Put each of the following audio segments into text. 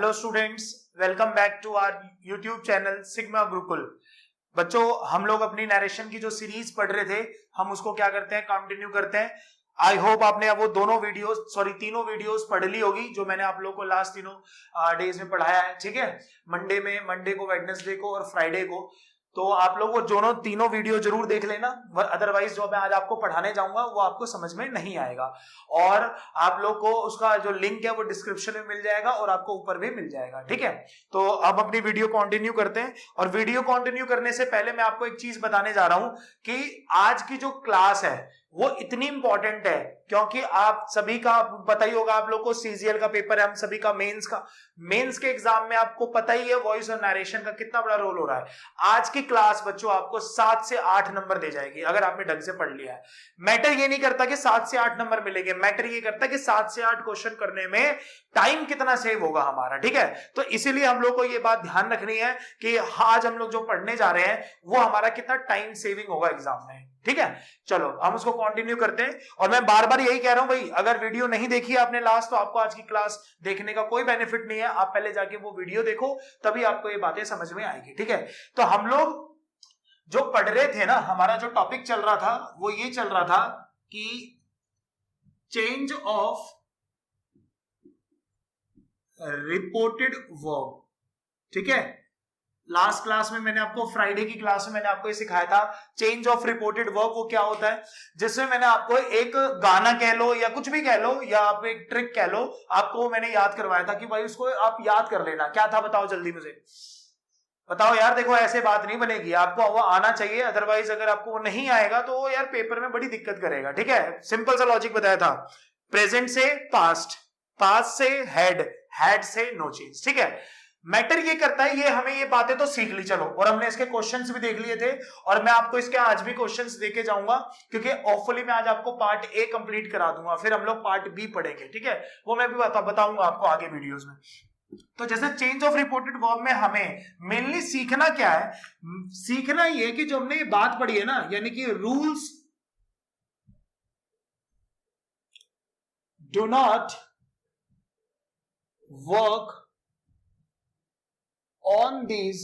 Hello students, welcome back to our YouTube channel Sigma Gurukul. बच्चों, हम लोग अपनी नरेशन की जो सीरीज पढ़ रहे थे, हम उसको क्या करते हैं, कंटिन्यू करते हैं। आई होप आपने वो तीनों वीडियोस पढ़ ली होगी जो मैंने आप लोगों को लास्ट तीनों डेज में पढ़ाया है। ठीक है, मंडे को, वेडनेसडे को और फ्राइडे को। तो आप लोग वो दोनों तीनों वीडियो जरूर देख लेना, अदरवाइज जो मैं आज आपको पढ़ाने जाऊंगा वो आपको समझ में नहीं आएगा। और आप लोग को उसका जो लिंक है वो डिस्क्रिप्शन में मिल जाएगा और आपको ऊपर भी मिल जाएगा। ठीक है, तो अब अपनी वीडियो कंटिन्यू करते हैं। और वीडियो कंटिन्यू करने से पहले मैं आपको एक चीज बताने जा रहा हूं कि आज की जो क्लास है वो इतनी इंपॉर्टेंट है क्योंकि आप सभी का पता ही होगा, आप लोग को सीजीएल का पेपर है, हम सभी का मेंस के एग्जाम में आपको पता ही है वॉइस और नरेशन का कितना बड़ा रोल हो रहा है। आज की क्लास बच्चों आपको 7 से 8 नंबर दे जाएगी अगर आपने ढंग से पढ़ लिया है। मैटर ये नहीं करता कि 7 से 8 नंबर मिलेंगे, मैटर ये करता है कि 7 से 8 क्वेश्चन करने में टाइम कितना सेव होगा हमारा। ठीक है, तो इसीलिए हम लोग को ये बात ध्यान रखनी है कि आज हम लोग जो पढ़ने जा रहे हैं वो हमारा कितना टाइम सेविंग होगा एग्जाम में। ठीक है, चलो हम उसको कंटिन्यू करते हैं। और मैं बार बार यही कह रहा हूं भाई, अगर वीडियो नहीं देखी आपने लास्ट, तो आपको आज की क्लास देखने का कोई बेनिफिट नहीं है। आप पहले जाके वो वीडियो देखो, तभी आपको ये बातें समझ में आएगी। ठीक है, तो हम लोग जो पढ़ रहे थे ना, हमारा जो टॉपिक चल रहा था वो ये चल रहा था कि चेंज ऑफ रिपोर्टेड वर्ब। ठीक है, लास्ट क्लास में मैंने आपको, फ्राइडे की क्लास में मैंने आपको ये सिखाया था चेंज ऑफ रिपोर्टेड वर्ब वो क्या होता है, जिसमें मैंने आपको एक गाना कह लो या कुछ भी कह लो या आप एक ट्रिक कह लो, आपको मैंने याद करवाया था कि भाई उसको आप याद कर लेना। क्या था बताओ जल्दी मुझे बताओ यार। देखो ऐसे बात नहीं बनेगी, आपको वो आना चाहिए, अदरवाइज अगर आपको वो नहीं आएगा तो यार पेपर में बड़ी दिक्कत करेगा। ठीक है, सिंपल सा लॉजिक बताया था, प्रेजेंट से पास्ट, पास्ट से हेड, हेड से नो चेंज। ठीक है, मैटर ये करता है, ये हमें ये बातें तो सीख ली चलो, और हमने इसके क्वेश्चंस भी देख लिए थे और मैं आपको इसके आज भी क्वेश्चंस देके जाऊंगा क्योंकि होपफुली मैं आज आपको पार्ट ए कंप्लीट करा दूंगा, फिर हम लोग पार्ट बी पढ़ेंगे। ठीक है, वो मैं भी बताऊंगा आपको आगे वीडियोस में। तो जैसे चेंज ऑफ रिपोर्टेड वर्ब में हमें मेनली सीखना क्या है, सीखना ये कि जो हमने ये बात पढ़ी है ना, यानी कि rules do not work on these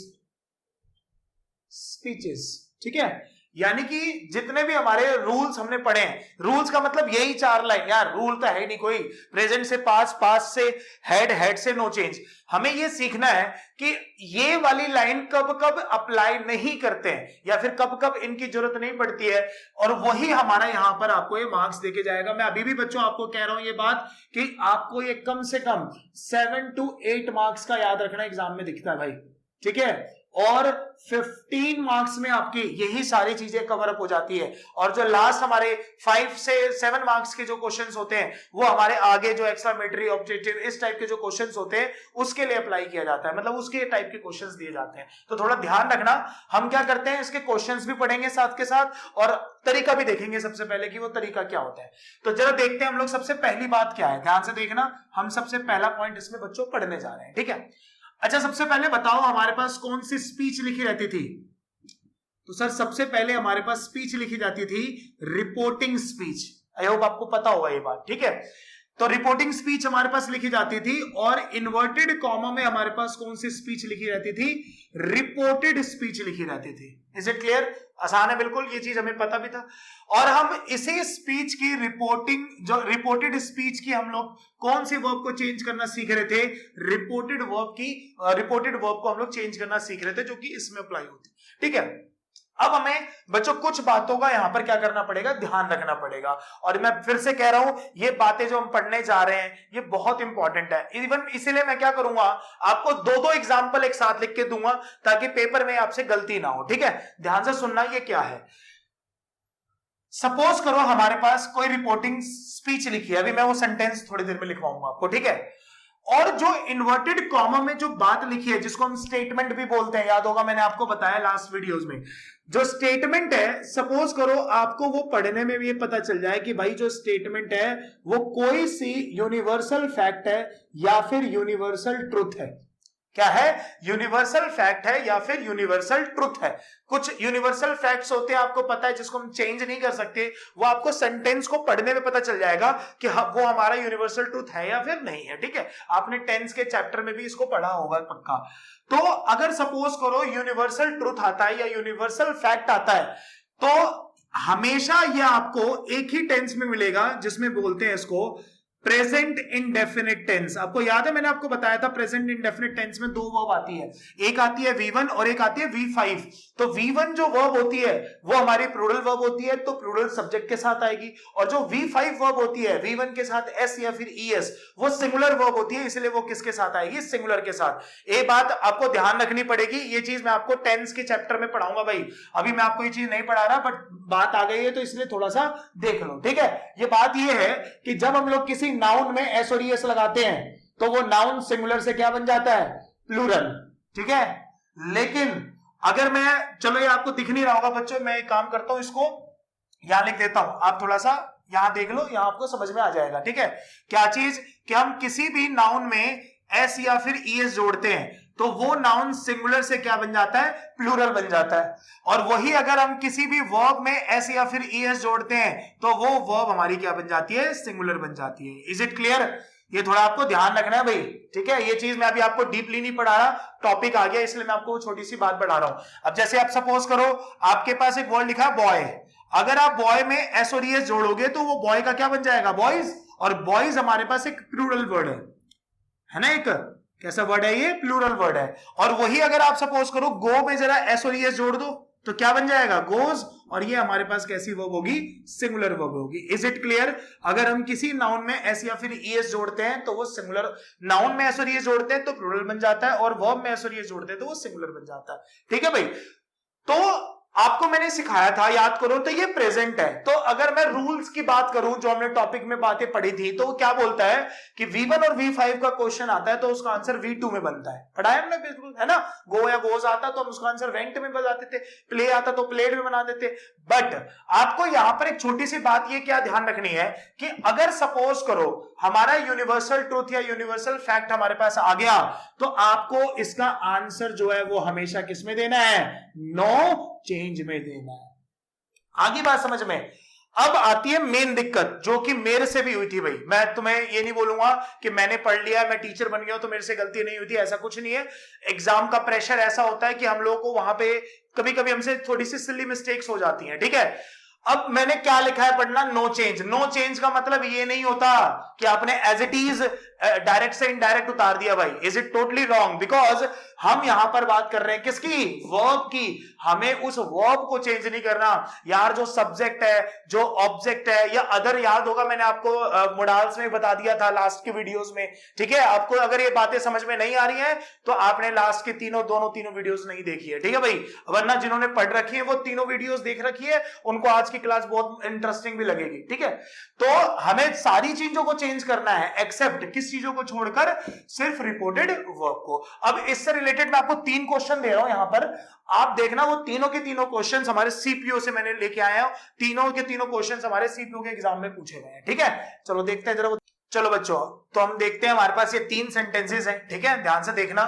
speeches. ठीक है, यानी कि जितने भी हमारे रूल्स हमने पढ़े हैं, रूल्स का मतलब यही 4 लाइन, यार रूल तो है नहीं कोई, प्रेजेंट से पास्ट, पास्ट से हेड, हेड से नो चेंज। हमें यह सीखना है कि ये वाली लाइन कब कब अप्लाई नहीं करते हैं या फिर कब कब इनकी जरूरत नहीं पड़ती है, और वही हमारा यहां पर आपको ये मार्क्स देके जाएगा। मैं अभी भी बच्चों आपको कह रहा हूं ये बात कि आपको ये कम से कम 7 to 8 मार्क्स का याद रखना एग्जाम में दिखता है भाई। ठीक है, और 15 मार्क्स में आपकी यही सारी चीजें कवर अप हो जाती है। और जो लास्ट हमारे 5 से 7 मार्क्स के जो क्वेश्चंस होते हैं वो हमारे आगे जो एक्स्ट्रामेटरी, ऑब्जेक्टिव, इस टाइप के जो क्वेश्चंस होते हैं उसके लिए अप्लाई किया जाता है, मतलब उसके टाइप के क्वेश्चंस दिए जाते हैं। तो थोड़ा ध्यान रखना, हम क्या करते हैं, इसके क्वेश्चंस भी पढ़ेंगे साथ के साथ और तरीका भी देखेंगे सबसे पहले कि वो तरीका क्या होता है। तो जरा देखते हैं हम लोग सबसे पहली बात क्या है, ध्यान से देखना। हम सबसे पहला पॉइंट इसमें बच्चों पढ़ने जा रहे हैं। ठीक है, अच्छा सबसे पहले बताओ हमारे पास कौन सी स्पीच लिखी रहती थी। तो सर सबसे पहले हमारे पास स्पीच लिखी जाती थी रिपोर्टिंग स्पीच। आई होप आपको पता होगा ये बात। ठीक है, तो रिपोर्टिंग स्पीच हमारे पास लिखी जाती थी और इन्वर्टेड कॉमा में हमारे पास कौन सी स्पीच लिखी रहती थी, रिपोर्टेड स्पीच लिखी रहती थी। Is it clear? आसान है बिल्कुल, ये चीज हमें पता भी था। और हम इसी स्पीच की रिपोर्टिंग, जो रिपोर्टेड स्पीच की, हम लोग कौन सी वर्ब को चेंज करना सीख रहे थे, रिपोर्टेड वर्ब को हम लोग चेंज करना सीख रहे थे जो कि इसमें अप्लाई होती। ठीक है, अब हमें बच्चों कुछ बातों का यहां पर क्या करना पड़ेगा, ध्यान रखना पड़ेगा। और मैं फिर से कह रहा हूं, ये बातें जो हम पढ़ने जा रहे हैं ये बहुत इंपॉर्टेंट है। इवन इसीलिए मैं क्या करूंगा, आपको 2-2 एग्जाम्पल एक साथ लिख के दूंगा ताकि पेपर में आपसे गलती ना हो। ठीक है, ध्यान से सुनना, ये क्या है। सपोज करो हमारे पास कोई रिपोर्टिंग स्पीच लिखी है, अभी मैं वो सेंटेंस थोड़ी देर में लिखवाऊंगा आपको। ठीक है, और जो इन्वर्टेड कॉमा में जो बात लिखी है जिसको हम स्टेटमेंट भी बोलते हैं, याद होगा मैंने आपको बताया लास्ट वीडियोस में, जो स्टेटमेंट है, सपोज करो आपको वो पढ़ने में भी ये पता चल जाए कि भाई जो स्टेटमेंट है वो कोई सी यूनिवर्सल फैक्ट है या फिर यूनिवर्सल ट्रुथ है। क्या है, यूनिवर्सल फैक्ट है या फिर यूनिवर्सल ट्रुथ है। कुछ यूनिवर्सल फैक्ट्स होते हैं आपको पता है जिसको हम चेंज नहीं कर सकते, वो आपको सेंटेंस को पढ़ने में पता चल जाएगा कि वो हमारा यूनिवर्सल ट्रुथ है या फिर नहीं है। ठीक है, आपने टेंस के चैप्टर में भी इसको पढ़ा होगा पक्का। तो अगर सपोज करो यूनिवर्सल ट्रुथ आता है या यूनिवर्सल फैक्ट आता है तो हमेशा ये आपको एक ही टेंस में मिलेगा जिसमें बोलते हैं इसको प्रेजेंट इंडेफिनिट टेंस। आपको याद है मैंने आपको बताया था प्रेजेंट इंडेफिनिट टेंस में दो वर्ब आती है, एक आती है V1 और एक आती है V5। तो V1 जो वर्ब होती है वो हमारी प्लूरल वर्ब होती है तो प्लूरल सब्जेक्ट के साथ आएगी, और जो V5 वर्ब होती है V1 के साथ S या फिर ES वो सिंगुलर वर्ब होती है, इसलिए वो किसके साथ आएगी, सिंगुलर के साथ। एक बात आपको ध्यान रखनी पड़ेगी, ये चीज मैं आपको टेंस के चैप्टर में पढ़ाऊंगा भाई, अभी मैं आपको ये चीज नहीं पढ़ा रहा, बट बात आ गई है तो इसलिए थोड़ा सा देख लो। ठीक है, ये बात ये है कि जब हम लोग किसी नाउन में एस और ईएस लगाते हैं तो वो नाउन सिंगुलर से क्या बन जाता है, प्लूरल। ठीक है, लेकिन अगर मैं, चलो ये आपको दिख नहीं रहा होगा बच्चों, मैं एक काम करता हूं इसको यहां लिख देता हूं, आप थोड़ा सा यहां देख लो, यहां आपको समझ में आ जाएगा। ठीक है, क्या चीज कि हम किसी भी नाउन में एस या फिर ईएस जोड़ते हैं तो वो नाउन सिंगुलर से क्या बन जाता है, प्लूरल बन जाता है, और वही अगर हम किसी भी वर्ब में एस या फिर ईएस जोड़ते हैं तो वो वर्ब हमारी क्या बन जाती है, सिंगुलर बन जाती है। Is it clear? ये थोड़ा आपको ध्यान रखना है भाई। ठीक है, ये चीज मैं अभी आपको डीपली नहीं पढ़ा रहा, टॉपिक आ गया इसलिए मैं आपको छोटी सी बात बढ़ा रहा हूं। अब जैसे आप सपोज करो आपके पास एक वर्ड लिखा है बॉय, अगर आप बॉय में एस और ईएस जोड़ोगे तो वो बॉय का क्या बन जाएगा, बॉयज, और बॉयज हमारे पास एक प्लूरल वर्ड है ना, एक कैसा वर्ड है ये, प्लूरल वर्ड है। और वही अगर आप सपोज करो गो में जरा एस और ईएस जोड़ दो तो क्या बन जाएगा, गोज, और ये हमारे पास कैसी वर्ब होगी, सिंगुलर वर्ब होगी। Is it clear? अगर हम किसी नाउन में एस या फिर ईएस जोड़ते हैं तो वो सिंगुलर, नाउन में एस और ईएस जोड़ते हैं तो प्लूरल बन जाता है, और वर्ब में एस और ईएस जोड़ते हैं तो वो सिंगुलर बन जाता है। ठीक है भाई, तो आपको मैंने सिखाया था, याद करो, तो ये प्रेजेंट है। तो अगर मैं रूल्स की बात करूं जो हमने टॉपिक में बातें पढ़ी थी, तो क्या बोलता है कि V1 और V5 का क्वेश्चन आता है तो उसका आंसर V2 में बनता है, पढ़ाया हमने बिल्कुल, है ना। गो या गोज आता तो हम उसका आंसर वेंट में बनाते थे, प्ले आता तो प्लेड में बना देते। बट आपको यहां पर एक छोटी सी बात ये क्या ध्यान रखनी है कि अगर सपोज करो हमारा यूनिवर्सल ट्रूथ या यूनिवर्सल फैक्ट हमारे पास आ गया तो आपको इसका आंसर जो है वो हमेशा किस में देना है, नो चेंज में देना है। आगे बात समझ में। अब आती है मेन दिक्कत जो कि मेरे से भी हुई थी भाई, मैं तुम्हें ये नहीं बोलूंगा कि मैंने पढ़ लिया, मैं टीचर बन गया तो मेरे से गलती नहीं हुई थी, ऐसा कुछ नहीं है। एग्जाम का प्रेशर ऐसा होता है कि हम लोगों को वहां पे कभी कभी हमसे थोड़ी सी सिली मिस्टेक्स हो जाती हैं। ठीक है, अब मैंने क्या लिखा है पढ़ना, नो चेंज। नो चेंज का मतलब ये नहीं होता कि आपने एज इट इज डायरेक्ट से इनडायरेक्ट उतार दिया भाई, is it totally wrong, because हम यहां पर बात कर रहे हैं किसकी, वर्ब की। हमें उस वर्ब को चेंज नहीं करना यार, जो सब्जेक्ट है, जो ऑब्जेक्ट है, या अदर, याद होगा मैंने आपको मोडाल्स में बता दिया था लास्ट के वीडियोस में। ठीक है, आपको अगर ये बातें समझ में नहीं आ रही हैं तो आपने लास्ट के तीनों वीडियोस नहीं देखी है। ठीक है भाई, वरना जिन्होंने पढ़ रखी है वो तीनों वीडियोस देख रखी है, उनको आज की क्लास बहुत इंटरेस्टिंग भी लगेगी। ठीक है, तो हमें सारी चीजों को चेंज करना है एक्सेप्ट किस चीजों को छोड़कर, सिर्फ रिपोर्टेड वर्ब को। अब इससे रिलेटेड मैं आपको 3 क्वेश्चन दे रहा हूं यहां पर, आप देखना वो तीनों के तीनों क्वेश्चंस हमारे सीपीओ से मैंने लेके आया हूं, तीनों के तीनों क्वेश्चंस हमारे सीपीओ के एग्जाम में पूछे गए हैं। ठीक है, चलो देखते हैं जरा। चलो बच्चों, तो हम देखते हैं, हमारे पास ये 3 सेंटेंसेस हैं। ठीक है, ध्यान से देखना,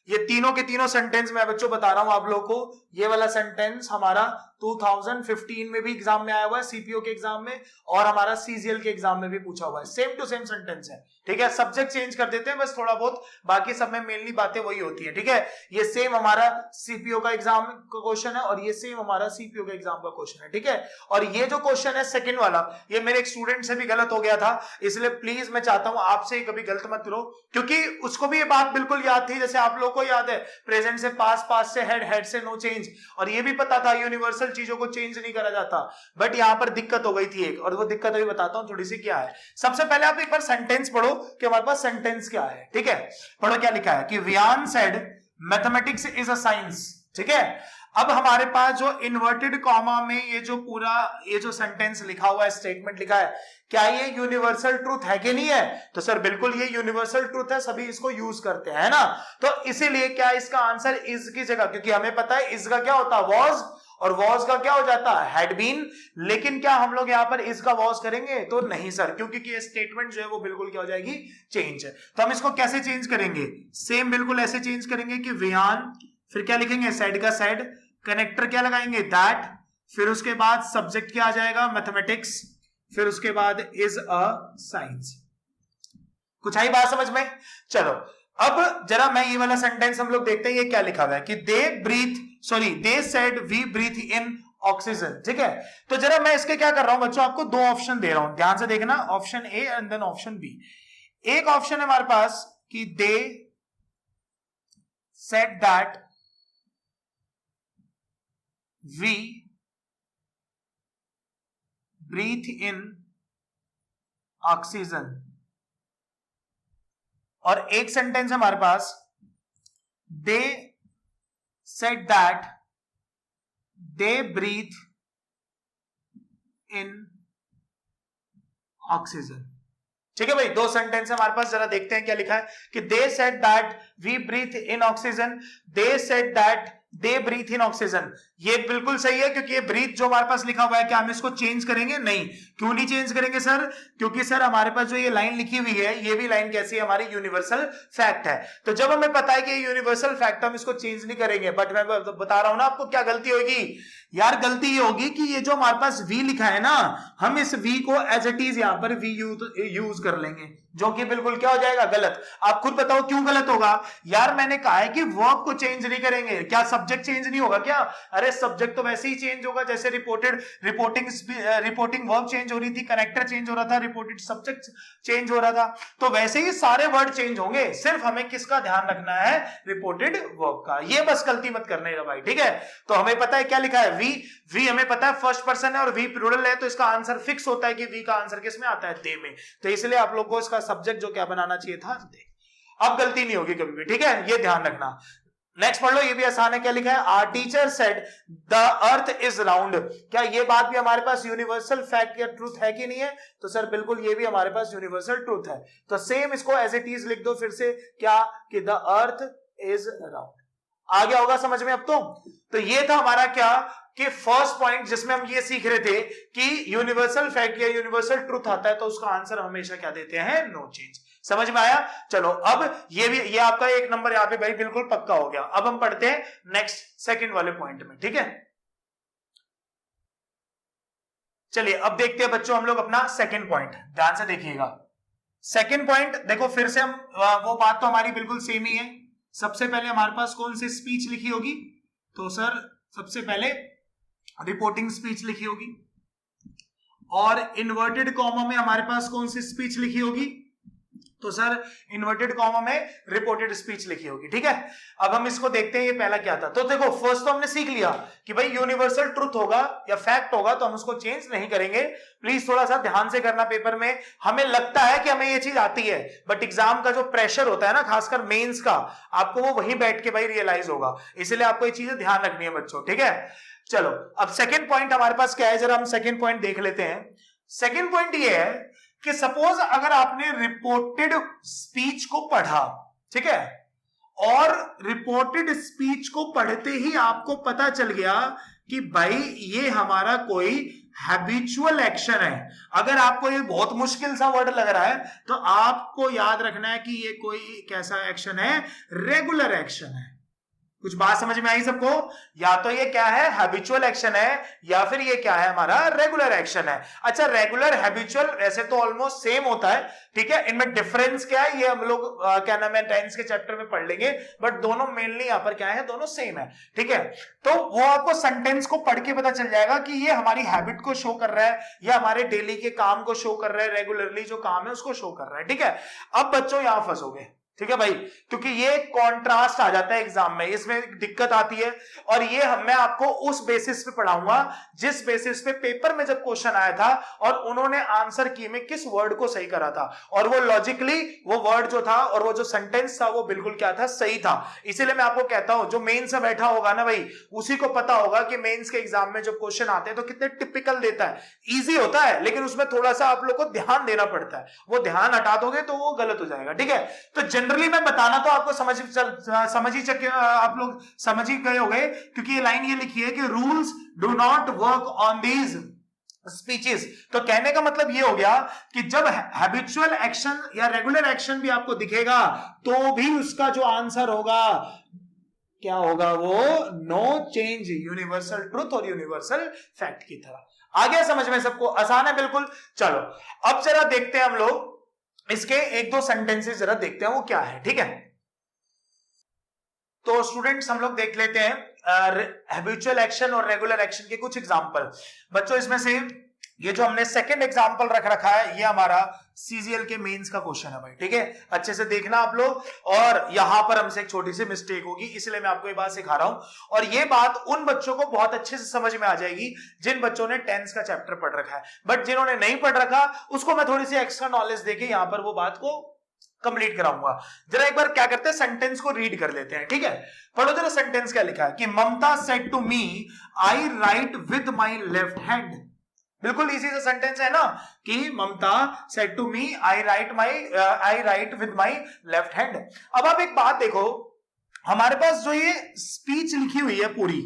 ये तीनों के तीनों सेंटेंस मैं बच्चों बता रहा हूं आप लोगों को। ये वाला सेंटेंस हमारा 2015 में भी एग्जाम में आया हुआ है, सीपीओ के एग्जाम में, और हमारा सीजीएल के एग्जाम में भी पूछा हुआ है। सेम टू सेम सेंटेंस है। ठीक है, सब्जेक्ट चेंज कर देते हैं बस थोड़ा बहुत, बाकी सब में मेनली बातें वही होती है। ठीक है, ये सेम हमारा सीपीओ का एग्जाम का क्वेश्चन है और ये सेम हमारा सीपीओ का एग्जाम का क्वेश्चन है। ठीक है, और ये जो क्वेश्चन है सेकंड वाला, ये मेरे एक स्टूडेंट से भी गलत हो गया था, इसलिए प्लीज मैं चाहता हूं आपसे कभी गलत मत करो, क्योंकि उसको भी ये बात बिल्कुल याद थी जैसे आप लोग को याद है, प्रेजेंट से पास, पास से हेड, हेड से नो चेंज, और ये भी पता था यूनिवर्सल चीजों को चेंज नहीं करा जाता। बट यहां पर दिक्कत हो गई थी एक, और वो दिक्कत अभी बताता हूं थोड़ी सी क्या है। सबसे पहले आप एक बार सेंटेंस पढ़ो कि हमारे पास सेंटेंस क्या है। ठीक है, पढ़ो क्या लिखा है कि Viaan said mathematics is a science. ठीक है, अब हमारे पास जो इन्वर्टेड कॉमा में ये जो पूरा ये जो सेंटेंस लिखा हुआ है, स्टेटमेंट लिखा है, क्या ये यूनिवर्सल ट्रूथ है कि नहीं है? तो सर बिल्कुल ये यूनिवर्सल ट्रूथ है, सभी इसको यूज करते हैं, है ना। तो इसीलिए क्या इसका आंसर इज की जगह, क्योंकि हमें पता है इज का क्या होता है, वॉज, और वॉज का क्या हो जाता, हैड बीन। लेकिन क्या हम लोग यहां पर इसका वॉज करेंगे, तो नहीं सर, क्योंकि ये स्टेटमेंट जो है वो बिल्कुल क्या हो जाएगी, चेंज है। तो हम इसको कैसे चेंज करेंगे, सेम बिल्कुल ऐसे चेंज करेंगे कि वियान, फिर क्या लिखेंगे, सेड का सेड, कनेक्टर क्या लगाएंगे, दैट, फिर उसके बाद सब्जेक्ट क्या आ जाएगा, मैथमेटिक्स, फिर उसके बाद इज अ साइंस। कुछ आई बात समझ में? चलो अब जरा मैं ये वाला सेंटेंस हम लोग देखते हैं, ये क्या लिखा हुआ है कि they said we breathe in oxygen. ठीक है, तो जरा मैं इसके क्या कर रहा हूं बच्चों, आपको दो ऑप्शन दे रहा हूं, ध्यान से देखना, option A and then option B. एक ऑप्शन है हमारे पास कि they said that we breathe in oxygen, और एक सेंटेंस है हमारे पास, they said that they breathe in oxygen. ठीक है भाई, दो सेंटेंस है हमारे पास, जरा देखते हैं क्या लिखा है कि they said that we breathe in oxygen, they said that they breathe in oxygen. ये बिल्कुल सही है, क्योंकि ये ब्रीथ जो हमारे पास लिखा हुआ है, क्या हम इसको चेंज करेंगे? नहीं। क्यों नहीं चेंज करेंगे सर? क्योंकि सर हमारे पास जो ये लाइन लिखी हुई है, ये भी लाइन कैसी है, हमारी यूनिवर्सल फैक्ट है। तो जब हमें पता है कि ये यूनिवर्सल फैक्ट, हम इसको चेंज नहीं करेंगे। बट मैं बता रहा हूं ना आपको, क्या गलती होगी यार, गलती ये होगी कि ये जो हमारे पास v लिखा है ना, हम इस v को एज इट इज यहां पर v यूज कर लेंगे, जो कि बिल्कुल क्या हो जाएगा, गलत। आप खुद बताओ क्यों गलत होगा यार? मैंने कहा है कि वर्ब को चेंज नहीं करेंगे। क्या सब्जेक्ट चेंज नहीं होगा क्या? अरे सब्जेक्ट तो वैसे ही चेंज होगा, जैसे रिपोर्टिंग वर्ब चेंज हो रही थी, कनेक्टर चेंज हो रहा था, रिपोर्टेड सब्जेक्ट चेंज हो रहा था, तो वैसे ही सारे वर्ड चेंज होंगे। सिर्फ हमें किसका ध्यान रखना है, रिपोर्टेड वर्ब का। ये बस गलती मत करने का भाई, ठीक है? तो हमें पता है क्या लिखा है, वी हमें पता है फर्स्ट पर्सन है और वी प्लूरल है, तो इसका आंसर फिक्स होता है कि वी का आंसर किस में आता है, दे में। तो इसलिए आप लोग को इसका सब्जेक्ट जो क्या बनाना चाहिए था, दे। अब गलती नहीं होगी कभी भी, ठीक है? ये ध्यान रखना। नेक्स्ट पढ़ लो, ये भी आसान है। क्या लिखा है, our teacher said the earth is round. क्या ये बात भी हमारे पास यूनिवर्सल फैक्ट या ट्रूथ है कि नहीं है? तो सर बिल्कुल ये भी हमारे पास यूनिवर्सल ट्रूथ है। तो सेम इसको एज इट इज लिख दो फिर से, क्या कि द अर्थ इज राउंड। आ गया होगा समझ में अब तो ये था हमारा क्या कि फर्स्ट पॉइंट, जिसमें हम ये सीख रहे थे कि यूनिवर्सल फैक्ट या यूनिवर्सल ट्रूथ आता है तो उसका आंसर हमेशा क्या देते हैं, नो चेंज। समझ में आया? चलो अब ये आपका एक नंबर यहाँ पे भाई बिल्कुल पक्का हो गया। अब हम पढ़ते हैं नेक्स्ट सेकंड वाले पॉइंट में, ठीक है? चलिए अब देखते हैं बच्चों हम लोग अपना सेकंड पॉइंट, ध्यान से देखिएगा। सेकंड पॉइंट देखो, फिर से हम वो बात तो हमारी बिल्कुल सेम ही है। सबसे पहले हमारे पास कौन सी स्पीच लिखी होगी? तो सर सबसे पहले रिपोर्टिंग स्पीच लिखी होगी, और इन्वर्टेड कॉमा में हमारे पास कौन सी स्पीच लिखी होगी? तो सर इन्वर्टेड कॉमा में रिपोर्टेड स्पीच लिखी होगी, ठीक है? अब हम इसको देखते हैं, ये पहला क्या था। तो देखो फर्स्ट तो हमने सीख लिया कि भाई यूनिवर्सल ट्रुथ होगा या फैक्ट होगा तो हम उसको चेंज नहीं करेंगे। प्लीज थोड़ा सा ध्यान से करना पेपर में। हमें लगता है कि हमें ये चीज आती है, बट एग्जाम का जो प्रेशर होता है ना, खासकर मेंस का, आपको वो वहीं बैठ के भाई रियलाइज होगा। इसलिए आपको ये चीजें ध्यान रखनी है बच्चों, ठीक है? चलो अब सेकेंड पॉइंट हमारे पास क्या है, जरा हम सेकेंड पॉइंट देख लेते हैं। सेकेंड पॉइंट ये है कि सपोज अगर आपने रिपोर्टेड स्पीच को पढ़ा, ठीक है, और रिपोर्टेड स्पीच को पढ़ते ही आपको पता चल गया कि भाई ये हमारा कोई हैबिचुअल एक्शन है। अगर आपको ये बहुत मुश्किल सा वर्ड लग रहा है तो आपको याद रखना है कि ये कोई कैसा एक्शन है, रेगुलर एक्शन है। कुछ बात समझ में आई सबको? या तो ये क्या है, हैबिचुअल एक्शन है, या फिर ये क्या है, हमारा रेगुलर एक्शन है। अच्छा, रेगुलर हैबिचुअल वैसे तो ऑलमोस्ट सेम होता है, ठीक है? इनमें डिफरेंस क्या है ये हम लोग क्या नाम है टेंस के चैप्टर में पढ़ लेंगे, बट दोनों मेनली यहां पर क्या है, दोनों सेम है, ठीक है? तो वो आपको सेंटेंस को पढ़ के पता चल जाएगा कि ये हमारी हैबिट को शो कर रहा है या हमारे डेली के काम को शो कर रहा है, रेगुलरली जो काम है उसको शो कर रहा है, ठीक है? अब बच्चों यहां फंसोगे, ठीक है भाई, क्योंकि ये कॉन्ट्रास्ट आ जाता है एग्जाम में, इसमें दिक्कत आती है। और ये मैं आपको उस बेसिस पे पढ़ाऊंगा जिस बेसिस पे पेपर में जब क्वेश्चन आया था और उन्होंने आंसर की में किस वर्ड को सही करा था, और वो लॉजिकली वो वर्ड जो था और वो जो सेंटेंस था वो बिल्कुल क्या था, सही था। इसीलिए मैं आपको कहता हूं जो मेंस में बैठा होगा ना भाई, उसी को पता होगा कि मेंस के एग्जाम में जब क्वेश्चन आते हैं तो कितने टिपिकल देता है। इजी होता है लेकिन उसमें थोड़ा सा आप लोग को ध्यान देना पड़ता है, वो ध्यान हटा दोगे तो वो गलत हो जाएगा, ठीक है? तो जनरली मैं बताना तो आपको समझ ही चुके, आप लोग समझ ही गए होंगे, क्योंकि ये लाइन ये लिखी है कि rules do not work on these speeches. तो कहने का मतलब ये हो गया कि जब हैबिचुअल एक्शन या रेगुलर एक्शन भी आपको दिखेगा तो भी उसका जो आंसर होगा क्या होगा, वो नो चेंज, यूनिवर्सल ट्रूथ और यूनिवर्सल फैक्ट की तरह। आ गया समझ में सबको? आसान है बिल्कुल। चलो अब जरा देखते हैं हम लोग इसके एक दो सेंटेंसेस, जरा देखते हैं वो क्या है। ठीक है, तो स्टूडेंट्स हम लोग देख लेते हैं हैबिचुअल एक्शन और रेगुलर एक्शन के कुछ एग्जांपल। बच्चों इसमें से ये जो हमने सेकंड एग्जांपल रख रखा है ये हमारा सीजीएल के मेंस का क्वेश्चन है भाई। ठीक है, अच्छे से देखना आप लोग। और यहां पर हमसे एक छोटी सी मिस्टेक होगी, इसलिए मैं आपको ये बात सिखा रहा हूं, और ये बात उन बच्चों को बहुत अच्छे से समझ में आ जाएगी जिन बच्चों ने टेंस का चैप्टर पढ़ रखा है। बट जिन्होंने नहीं पढ़ रखा उसको मैं थोड़ी सी एक्स्ट्रा नॉलेज देके यहां पर वो बात को कंप्लीट कराऊंगा। जरा एक बार क्या करते हैं, सेंटेंस को रीड कर लेते हैं। ठीक है, पढ़ो जरा सेंटेंस क्या लिखा है कि Mamata said to me I write with my left hand. बिल्कुल इजी सा सेंटेंस है ना कि Mamata said to me I write with my left hand. अब आप एक बात देखो, हमारे पास जो ये स्पीच लिखी हुई है, पूरी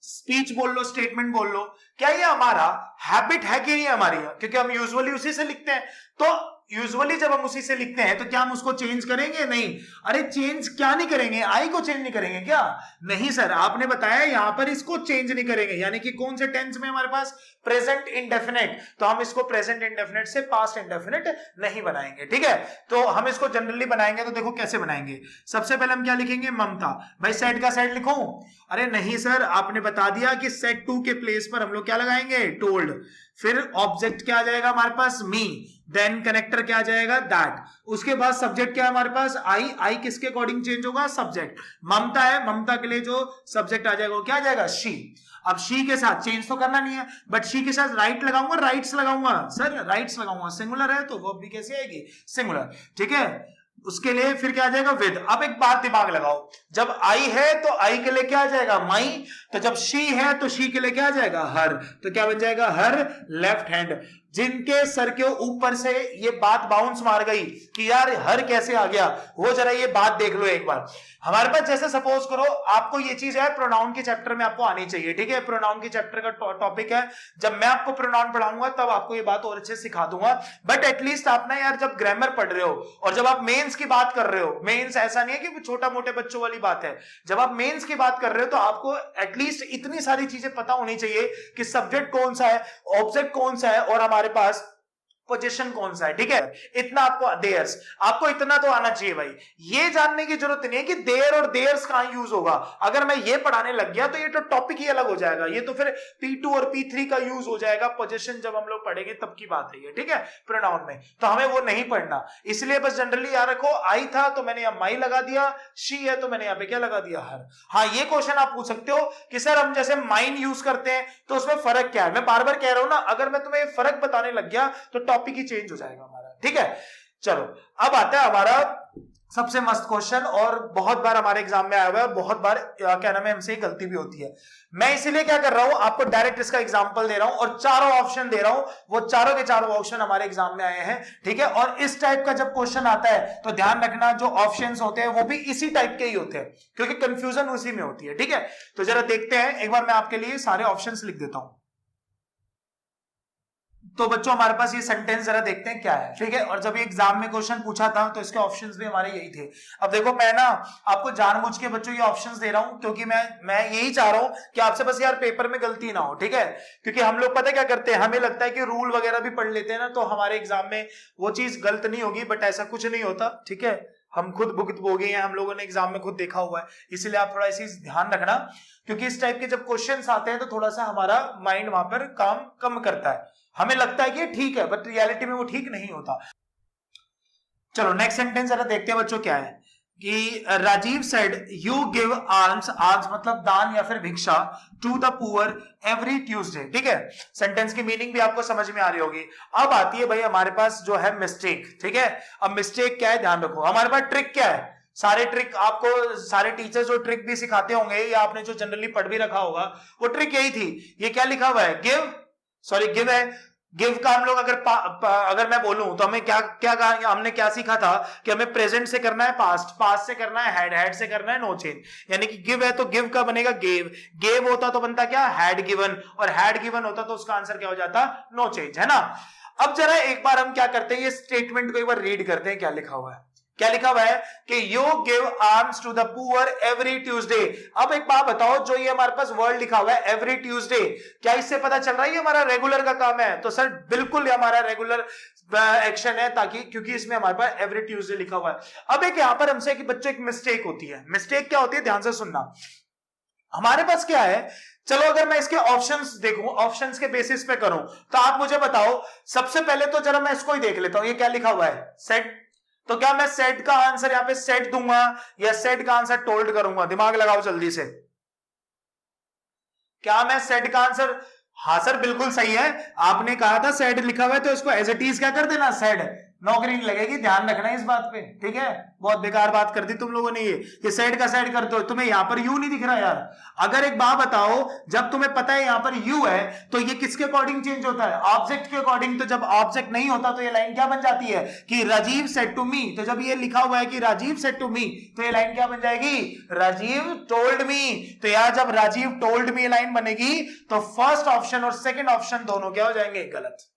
स्पीच बोल लो, स्टेटमेंट बोल लो, क्या ये हमारा हैबिट है कि नहीं हमारी? क्योंकि हम यूजुअली उसी से लिखते हैं। तो यूजुअली जब हम उसी से लिखते हैं तो क्या हम उसको चेंज करेंगे? नहीं। अरे चेंज क्या नहीं करेंगे? आई को चेंज नहीं करेंगे क्या? नहीं सर, आपने बताया यहां पर इसको चेंज नहीं करेंगे, यानी कि कौन से टेंस में हमारे पास प्रेजेंट इंडेफिनिट, तो हम इसको प्रेजेंट इंडेफिनिट से पास्ट इंडेफिनिट नहीं बनाएंगे। ठीक है, तो हम इसको जनरली बनाएंगे तो देखो कैसे बनाएंगे। सबसे पहले हम क्या लिखेंगे? ममता। भाई सेड का सेड लिखूं? अरे नहीं सर, आपने बता दिया कि सेड टू के प्लेस पर हम लोग क्या लगाएंगे? टोल्ड। फिर ऑब्जेक्ट क्या आ जाएगा हमारे पास? मी। देन कनेक्टर क्या आ जाएगा? दैट। उसके बाद सब्जेक्ट क्या है हमारे पास? आई। आई किसके अकॉर्डिंग चेंज होगा? सब्जेक्ट। ममता है, ममता के लिए जो सब्जेक्ट आ जाएगा वो क्या आ जाएगा? शी। अब शी के साथ चेंज तो करना नहीं है, बट शी के साथ राइट लगाऊंगा, राइट्स लगाऊंगा। सर राइट्स लगाऊंगा, सिंगुलर है तो वर्ब भी कैसे आएगी? सिंगुलर। ठीक है, उसके लिए फिर क्या आ जाएगा? विद। अब एक बात दिमाग लगाओ, जब आई है तो आई के लिए क्या आ जाएगा? माई। तो जब शी है तो शी के लिए क्या आ जाएगा? हर। तो क्या बन जाएगा? Her left hand. जिनके सर के ऊपर से ये बात बाउंस मार गई कि यार हर कैसे आ गया, वो जरा ये बात देख लो एक बार। हमारे पास जैसे सपोज करो आपको ये चीज है प्रोनाउन के चैप्टर में आपको आनी चाहिए। ठीक है, प्रोनाउन के चैप्टर का टॉपिक है, जब मैं आपको प्रोनाउन पढ़ाऊंगा तब आपको ये बात और अच्छे से सिखा दूंगा। बट एटलीस्ट आप ना यार जब ग्रामर पढ़ रहे हो और जब आप मेंस की बात कर रहे हो, मेंस ऐसा नहीं है कि छोटा मोटे बच्चों वाली बात है, जब आप मेंस की बात कर रहे हो तो आपको एटलीस्ट इतनी सारी चीजें पता होनी चाहिए कि सब्जेक्ट कौन सा है, ऑब्जेक्ट कौन सा है और हमारे पास पोजीशन कौन सा है। ठीक है, इतना आपको देयर्स, आपको इतना तो आना चाहिए भाई। ये जानने की जरूरत नहीं है कि देयर और देयर्स कहां यूज होगा। अगर मैं ये पढ़ाने लग गया तो ये तो टॉपिक ही अलग हो जाएगा, ये तो फिर P2 और P3 का यूज हो जाएगा। पोजीशन जब हम लोग पढ़ेंगे तब की बात है ये। ठीक है, प्रोनाउन में तो हमें वो नहीं पढ़ना, इसलिए बस जनरली याद रखो आई था तो मैंने यहां माई लगा दिया, शी है तो मैंने यहां पे क्या लगा दिया? हर। हाँ, ये क्वेश्चन आप पूछ सकते हो कि सर हम जैसे माइन यूज करते हैं तो उसमें फर्क क्या है? मैं बार बार कह रहा हूं ना, अगर मैं तुम्हें फर्क बताने लग गया तो टॉपिक ही चेंज हो जाएगा हमारा। ठीक है, चलो अब आता है हमारा सबसे मस्त क्वेश्चन, और बहुत बार हमारे एग्जाम में आया हुआ है, बहुत बार क्या नाम है हमसे गलती भी होती है। मैं इसीलिए क्या कर रहा हूं, आपको डायरेक्ट इसका एग्जांपल दे रहा हूं और चारों ऑप्शन दे रहा हूं, वो चारों के चारों ऑप्शन हमारे एग्जाम में आए हैं। ठीक है, और इस टाइप का जब क्वेश्चन आता है तो ध्यान रखना जो ऑप्शंस होते हैं वो भी इसी टाइप के ही होते हैं, क्योंकि कंफ्यूजन उसी में होती है। ठीक है, तो जरा देखते हैं, एक बार मैं आपके लिए सारे ऑप्शंस लिख देता हूं। तो बच्चों हमारे पास ये सेंटेंस जरा देखते हैं क्या है। ठीक है, और जब ये एग्जाम में क्वेश्चन पूछा था तो इसके ऑप्शंस भी हमारे यही थे। अब देखो मैं ना आपको जानबूझ के बच्चों ये ऑप्शंस दे रहा हूं क्योंकि मैं यही चाह रहा हूं कि आपसे बस यार पेपर में गलती ना हो। ठीक है, क्योंकि हम लोग पता है क्या करते हैं, हमें लगता है कि रूल वगैरह भी पढ़ लेते हैं ना तो हमारे एग्जाम में वो चीज गलत नहीं होगी, बट ऐसा कुछ नहीं होता। ठीक है, हम खुद भुगतभोगी हैं, हम लोगों ने एग्जाम में खुद देखा हुआ है, इसलिए आप थोड़ा इसी ध्यान रखना, क्योंकि इस टाइप के जब क्वेश्चंस आते हैं तो थोड़ा सा हमारा माइंड वहां पर काम कम करता है। हमें लगता है कि ठीक है बट रियलिटी में वो ठीक नहीं होता। चलो नेक्स्ट सेंटेंस जरा देखते हैं बच्चों क्या है कि Rajiv said you give alms, alms मतलब दान या फिर भिक्षा, to the poor every Tuesday. ठीक है, सेंटेंस की मीनिंग भी आपको समझ में आ रही होगी। अब आती है भाई हमारे पास जो है मिस्टेक। ठीक है, अब मिस्टेक क्या है ध्यान रखो, हमारे पास ट्रिक क्या है, सारे ट्रिक आपको सारे टीचर्स जो ट्रिक भी सिखाते होंगे या आपने जो जनरली पढ़ भी रखा होगा वो ट्रिक यही थी। ये क्या लिखा हुआ है, गिव है, गिव का हम लोग अगर मैं बोलूं तो हमें क्या क्या हमने क्या सीखा था कि हमें प्रेजेंट से करना है पास्ट, पास्ट से करना है हेड, हेड से करना है नो चेंज। यानी कि गिव है तो गिव का बनेगा गेव, गेव होता तो बनता क्या हैड गिवन, और हैड गिवन होता तो उसका आंसर क्या हो जाता नो चेंज, है ना। अब जरा एक बार हम क्या करते हैं, ये स्टेटमेंट को एक बार रीड करते हैं, क्या लिखा हुआ है। क्या लिखा हुआ है कि you give arms to the poor every Tuesday. अब एक बात बताओ, जो ये हमारे पास वर्ड लिखा हुआ है एवरी ट्यूसडे, क्या इससे पता चल रहा है ये हमारा रेगुलर का काम है? तो सर बिल्कुल ये हमारा रेगुलर एक्शन है, ताकि क्योंकि इसमें हमारे पास एवरी ट्यूसडे लिखा हुआ है। अब एक यहां पर हमसे कि बच्चों एक मिस्टेक होती है। मिस्टेक क्या होती है, ध्यान से सुनना। हमारे पास क्या है, चलो अगर मैं इसके ऑप्शंस देखूं, ऑप्शंस के बेसिस पे करूं, तो आप मुझे बताओ। सबसे पहले तो जरा मैं इसको ही देख लेता हूं, ये क्या लिखा हुआ है सेट। तो क्या मैं सेट का आंसर यहां पे सेट दूंगा या सेट का आंसर टोल्ड करूंगा? दिमाग लगाओ जल्दी से। क्या मैं सेट का आंसर, हाँ सर बिल्कुल सही है, आपने कहा था सेट लिखा हुआ है तो इसको एज इट इज क्या कर देना सेट, नौकरी नहीं लगेगी, ध्यान रखना इस बात पे, ठीक है। बहुत बेकार बात कर दी तुम लोगों ने, ये सेट का सेट करते हो, तुम्हें यहां पर यू नहीं दिख रहा यार। अगर एक बात बताओ, जब तुम्हें पता है यहां पर यू है तो ये किसके अकॉर्डिंग चेंज होता है, ऑब्जेक्ट के अकॉर्डिंग। तो जब ऑब्जेक्ट नहीं होता तो ये लाइन क्या बन जाती है कि राजीव सेड टू मी। तो जब ये लिखा हुआ है कि राजीव सेड टू मी, तो ये लाइन क्या बन जाएगी, राजीव टोल्ड मी। तो यार जब राजीव टोल्ड मी लाइन बनेगी तो फर्स्ट ऑप्शन और सेकंड ऑप्शन दोनों क्या हो जाएंगे, गलत।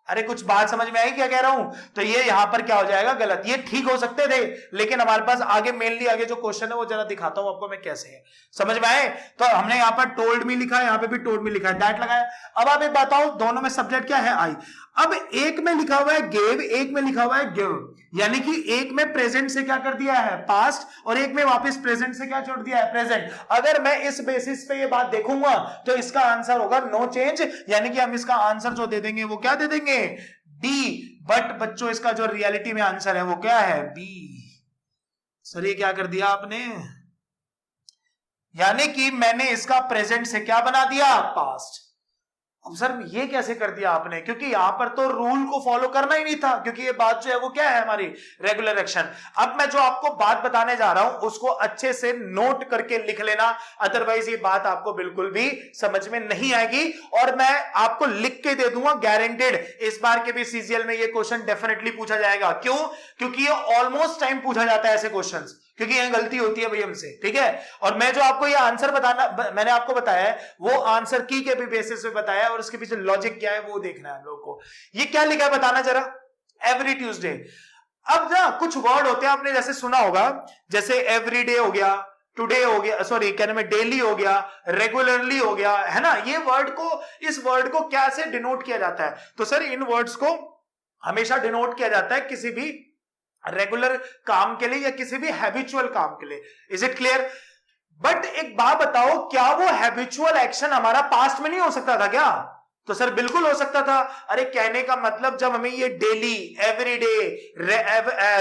अरे कुछ बात समझ में आई क्या कह रहा हूं? तो ये यहां पर क्या हो जाएगा, गलत। ये ठीक हो सकते थे, लेकिन हमारे पास आगे मेनली आगे जो क्वेश्चन है वो जरा दिखाता हूं आपको मैं कैसे है, समझ में आए। तो हमने यहां पर टोल्ड मी लिखा है, यहां पे भी टोल्ड मी लिखा है, दैट लगाया। अब आप एक बताओ, दोनों में सब्जेक्ट क्या है, आई। अब एक में लिखा हुआ है गेव, एक में लिखा हुआ है गिव, यानी कि एक में प्रेजेंट से क्या कर दिया है पास्ट, और एक में वापस प्रेजेंट से क्या छोड़ दिया है, प्रेजेंट। अगर मैं इस बेसिस पे ये बात देखूंगा तो इसका आंसर होगा नो चेंज, यानी कि हम इसका आंसर जो दे देंगे वो क्या दे देंगे, डी। बट बच्चों इसका जो रियलिटी में आंसर है वो क्या है, बी। सर ये क्या कर दिया आपने, यानी कि मैंने इसका प्रेजेंट से क्या बना दिया, पास्ट। अब सर ये कैसे कर दिया आपने, क्योंकि यहां पर तो रूल को फॉलो करना ही नहीं था, क्योंकि ये बात जो है वो क्या है हमारी रेगुलर एक्शन। अब मैं जो आपको बात बताने जा रहा हूं उसको अच्छे से नोट करके लिख लेना, अदरवाइज ये बात आपको बिल्कुल भी समझ में नहीं आएगी। और मैं आपको लिख के दे दूंगा गारंटेड, इस बार के भी सीजीएल में ये क्वेश्चन डेफिनेटली पूछा जाएगा। क्यों? क्योंकि ये ऑलमोस्ट टाइम पूछा जाता है ऐसे क्वेश्चन, क्योंकि यह गलती होती है भाई हमसे, ठीक है। और मैं जो आपको ये आंसर बताना मैंने आपको बताया है वो आंसर की के भी बेसिस पे बताया, और उसके पीछे लॉजिक क्या है वो देखना है हम लोग को। ये क्या लिखा है बताना जरा, एवरी ट्यूसडे। अब ना कुछ वर्ड होते हैं आपने जैसे सुना होगा, जैसे एवरीडे हो गया, टुडे हो गया, सॉरी कहने में डेली हो गया, रेगुलरली हो गया, है ना। ये वर्ड को, इस वर्ड को क्या से डिनोट किया जाता है, तो सर इन वर्ड्स को हमेशा डिनोट किया जाता है किसी भी रेगुलर काम के लिए या किसी भी हैबिचुअल काम के लिए। Is it clear? बट एक बात बताओ, क्या वो हैबिचुअल एक्शन हमारा पास्ट में नहीं हो सकता था क्या? तो सर बिल्कुल हो सकता था। अरे कहने का मतलब जब हमें ये डेली, एवरीडे,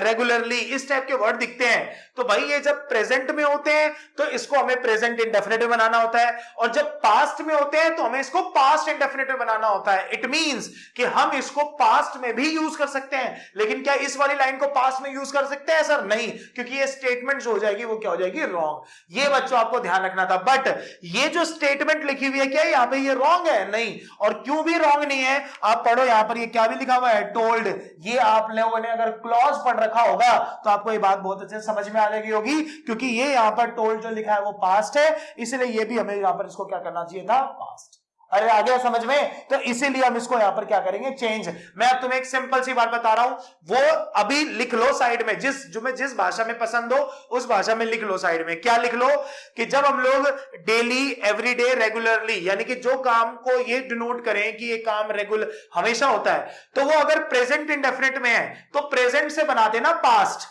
रेगुलरली इस टाइप के वर्ड दिखते हैं तो भाई ये जब प्रेजेंट में होते हैं तो इसको हमें प्रेजेंट इंडेफिनिटिव बनाना होता है, और जब पास्ट में होते हैं तो हमें इसको पास्ट इंडेफिनिटिव बनाना होता है। इट मींस कि हम इसको पास्ट में भी यूज कर सकते हैं, लेकिन क्या इस वाली लाइन को पास्ट में यूज कर सकते हैं सर? नहीं, क्योंकि ये स्टेटमेंट जो हो जाएगी वो क्या हो जाएगी, रॉन्ग। ये बच्चों आपको ध्यान रखना था। बट ये जो स्टेटमेंट लिखी हुई है क्या यहां पर ये रॉन्ग है? नहीं। और क्यों भी रॉन्ग नहीं है, आप पढ़ो यहां पर ये क्या भी लिखा हुआ है, टोल्ड। ये आप लोगों ने अगर क्लॉज पढ़ रखा होगा तो आपको ये बात बहुत अच्छे से समझ में आ जाएगी होगी, क्योंकि ये यहां पर टोल्ड जो लिखा है वो पास्ट है, इसलिए ये भी हमें यहां पर इसको क्या करना चाहिए था, पास्ट। अरे आ गया समझ में? तो इसीलिए हम इसको यहां पर क्या करेंगे, चेंज। मैं अब तुम्हें एक सिंपल सी बात बता रहा हूं, वो अभी लिख लो साइड में, जिस भाषा में पसंद हो उस भाषा में लिख लो साइड में। क्या लिख लो कि जब हम लोग डेली, एवरीडे, रेगुलरली, यानी कि जो काम को ये डिनोट करें कि ये काम रेगुलर हमेशा होता है, तो वो अगर प्रेजेंट इंडेफिनिट में है तो प्रेजेंट से बना देना पास्ट।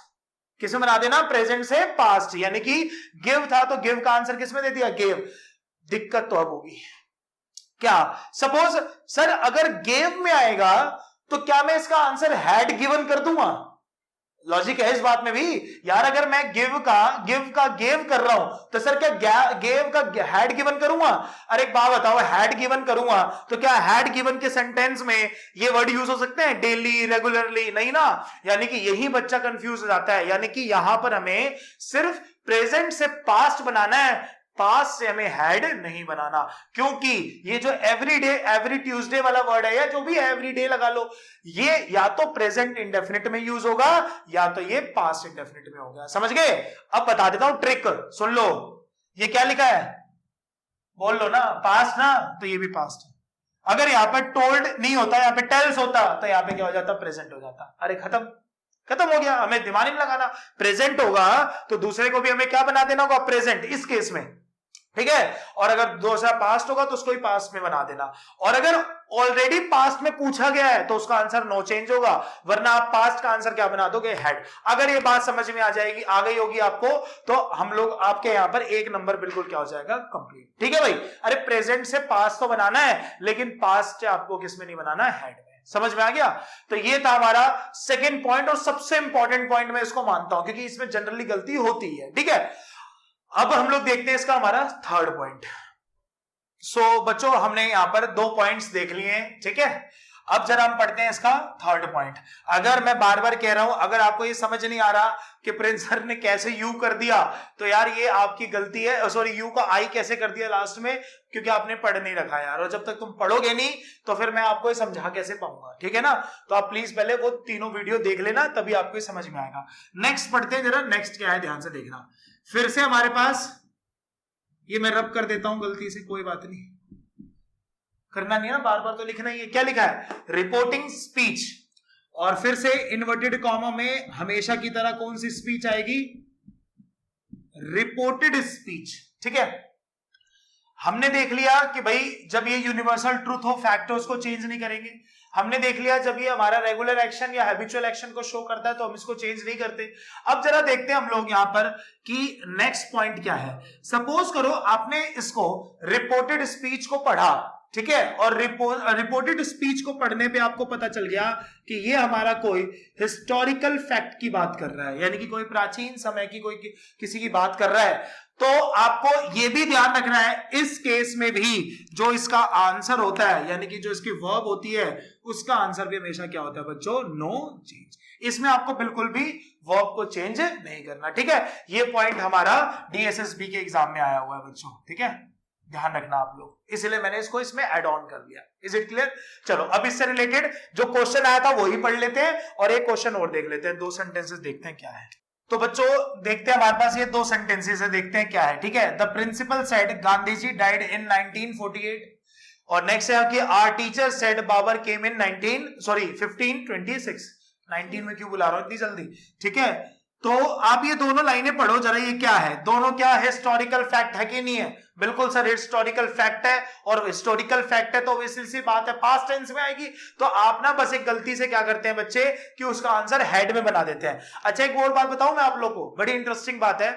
किसमें बना देना, प्रेजेंट से पास्ट। यानी कि गिव था तो गिव का आंसर किसमें दे दिया, गिव। दिक्कत तो अब होगी क्या, सपोज सर अगर गेव में आएगा तो क्या मैं इसका आंसर हैड गिवन कर दूंगा? लॉजिक है इस बात में भी यार। अगर मैं गिव का गेव कर रहा हूं तो सर क्या गेव का हैड गिवन करूंगा? अरे एक बात बताओ, हैड गिवन करूंगा तो क्या हैड गिवन के सेंटेंस में ये वर्ड यूज हो सकते हैं, डेली, रेगुलरली? नहीं ना। यानी कि यही बच्चा कंफ्यूज हो जाता है। यानी कि यहां पर हमें सिर्फ प्रेजेंट से पास्ट बनाना है, पास्ट से हमें हैड नहीं बनाना, क्योंकि ये जो एवरीडे, एवरी ट्यूसडे वाला वर्ड है, या जो भी एवरीडे लगा लो, ये या तो प्रेजेंट इंडेफिनिट में यूज होगा या तो ये पास्ट इंडेफिनिट में होगा। समझ गए? अब बता देता हूं ट्रिक, सुन लो। ये क्या लिखा है, बोल लो ना, पास्ट ना, तो ये भी पास्ट है। अगर यहां पर टोल्ड नहीं होता, यहां पे टेल्स होता, तो यहां पे क्या हो जाता, प्रेजेंट हो जाता। अरे खत्म, खत्म हो गया, हमें दिमाग नहीं लगाना। प्रेजेंट होगा तो दूसरे को भी हमें क्या बना देना होगा, प्रेजेंट, इस केस में, ठीक है। और अगर दूसरा पास्ट होगा तो उसको ही पास्ट में बना देना। और अगर ऑलरेडी पास्ट में पूछा गया है तो उसका आंसर नो चेंज होगा, वरना आप पास्ट का आंसर क्या बना दोगे, हैड। अगर ये बात समझ में आ जाएगी, आ गई होगी आपको, तो हम लोग आपके यहां पर एक नंबर बिल्कुल क्या हो जाएगा, कंप्लीट। ठीक है भाई? अरे प्रेजेंट से पास्ट तो बनाना है, लेकिन पास्ट से आपको किसमें नहीं बनाना है, हैड में। समझ में आ गया? तो ये था हमारा सेकेंड पॉइंट, और सबसे इंपॉर्टेंट पॉइंट मैं इसको मानता हूं, क्योंकि इसमें जनरली गलती होती है। ठीक है, अब हम लोग देखते हैं इसका हमारा थर्ड पॉइंट। सो बच्चों, हमने यहां पर 2 पॉइंट्स देख लिए हैं, ठीक है। अब जरा हम पढ़ते हैं इसका थर्ड पॉइंट। अगर मैं बार बार कह रहा हूं, अगर आपको ये समझ नहीं आ रहा कि प्रिंस सर ने कैसे यू कर दिया, तो यार ये आपकी गलती है। सॉरी, यू का आई कैसे कर दिया लास्ट में, क्योंकि आपने पढ़ नहीं रखा यार, और जब तक तुम पढ़ोगे नहीं तो फिर मैं आपको ये समझा कैसे पाऊंगा, ठीक है ना। तो आप प्लीज पहले वो तीनों वीडियो देख लेना, तभी आपको ये समझ में आएगा। नेक्स्ट पढ़ते हैं जरा, नेक्स्ट क्या है ध्यान से देखना। फिर से हमारे पास, ये मैं रब कर देता हूं गलती से, कोई बात नहीं, करना नहीं है ना, बार बार तो लिखना ही है। क्या लिखा है, रिपोर्टिंग स्पीच, और फिर से इन्वर्टेड कॉमा में हमेशा की तरह कौन सी स्पीच आएगी, रिपोर्टेड स्पीच। ठीक है, हमने देख लिया कि भाई जब ये यूनिवर्सल ट्रूथ हो, फैक्ट हो, उसको चेंज नहीं करेंगे। हमने देख लिया जब ये हमारा रेगुलर एक्शन या हैबिचुअल एक्शन को शो करता है तो हम इसको चेंज नहीं करते। अब जरा देखते हैं हम लोग यहां पर कि नेक्स्ट पॉइंट क्या है। सपोज करो आपने इसको रिपोर्टेड स्पीच को पढ़ा, ठीक है, और रिपोर्टेड स्पीच को पढ़ने पे आपको पता चल गया कि ये हमारा कोई हिस्टोरिकल फैक्ट की बात कर रहा है, यानी कि कोई प्राचीन समय की कोई किसी की बात कर रहा है। तो आपको ये भी ध्यान रखना है, इस केस में भी जो इसका आंसर होता है, यानी कि जो इसकी वर्ब होती है, उसका आंसर भी हमेशा क्या होता है बच्चों, नो चेंज। इसमें आपको बिल्कुल भी वर्ब को चेंज नहीं करना। ठीक है, ये पॉइंट हमारा डीएसएसबी के एग्जाम में आया हुआ है बच्चों, ठीक है, ध्यान रखना आप लोग, इसलिए मैंने इसको इसमें ऐड ऑन कर दिया। Is it clear? चलो अब इससे रिलेटेड जो क्वेश्चन आया था वही पढ़ लेते हैं, और एक क्वेश्चन और देख लेते हैं, 2 सेंटेंसेस देखते हैं क्या है। तो बच्चों देखते हैं, हमारे पास ये 2 सेंटेंसेस है, देखते हैं क्या है। ठीक है, the principal said Gandhi ji died in 1948, और नेक्स्ट है कि our teacher said Babur came in 1526। 19 में क्यों बुला रहा हूं इतनी जल्दी, ठीक है। तो आप ये दोनों लाइनें पढ़ो जरा, ये क्या है, दोनों क्या हिस्टोरिकल फैक्ट है कि नहीं है? बिल्कुल सर, हिस्टोरिकल फैक्ट है, और हिस्टोरिकल फैक्ट है तो ऑब्वियसली सी बात है पास्ट टेंस में आएगी। तो आप ना बस एक गलती से क्या करते हैं बच्चे, कि उसका आंसर हेड में बना देते हैं। अच्छा, एक और बात बताऊं मैं आप लोग को, बड़ी इंटरेस्टिंग बात है,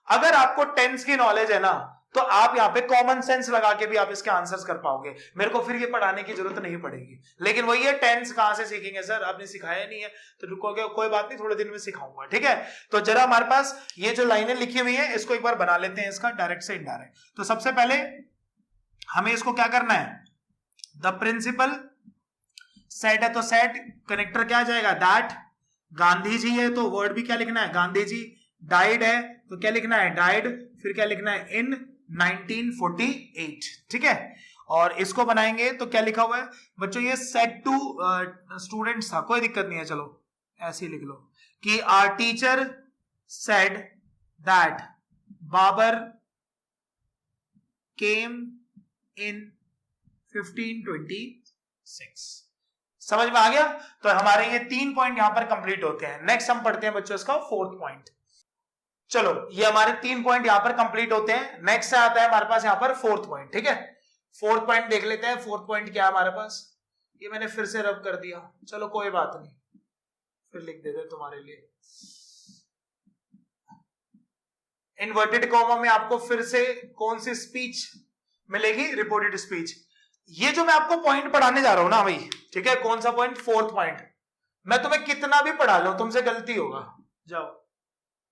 अगर आपको टेंस की नॉलेज है ना, तो आप यहाँ पे कॉमन सेंस लगा के भी आप इसके आंसर्स कर पाओगे। मेरे को फिर ये पढ़ाने की जरूरत नहीं पड़ेगी। लेकिन वही है, टेंस कहां से सीखेंगे सर, आपने सिखाया नहीं है, तो रुकोगे, कोई बात नहीं, थोड़े दिन में सिखाऊंगा। ठीक है, तो जरा हमारे पास ये जो लाइनें लिखी हुई है, इसको एक बार बना लेते हैं, इसका डायरेक्ट से इनडायरेक्ट। तो सबसे पहले हमें इसको क्या करना है, द प्रिंसिपल सेड है तो सेड कनेक्टर क्या आ जाएगा, दैट। गांधी जी है तो वर्ड भी क्या लिखना है, गांधी जी। डाइड है तो क्या लिखना है, डाइड। फिर क्या लिखना है, इन 1948। ठीक है, और इसको बनाएंगे तो क्या लिखा हुआ है बच्चों, ये सेड टू स्टूडेंट्स था, कोई दिक्कत नहीं है, चलो ऐसे ही लिख लो कि our teacher said that Babur came in 1526। समझ में आ गया? तो हमारे ये 3 पॉइंट यहां पर कंप्लीट होते हैं। नेक्स्ट हम पढ़ते हैं बच्चों इसका 4th पॉइंट। चलो, ये हमारे 3 पॉइंट यहां पर कंप्लीट होते हैं। नेक्स्ट आता है हमारे पास यहां पर 4th पॉइंट। ठीक है, 4th पॉइंट देख लेते हैं। 4th पॉइंट क्या है हमारे पास, ये मैंने फिर से रब कर दिया, चलो कोई बात नहीं, फिर लिख देते तुम्हारे लिए। इन्वर्टेड कॉमा में आपको फिर से कौन सी स्पीच मिलेगी, रिपोर्टेड स्पीच। ये जो मैं आपको पॉइंट पढ़ाने जा रहा हूं ना भाई, ठीक है, कौन सा पॉइंट, 4th पॉइंट, मैं तुम्हें कितना भी पढ़ा लूं तुमसे गलती होगा, जाओ,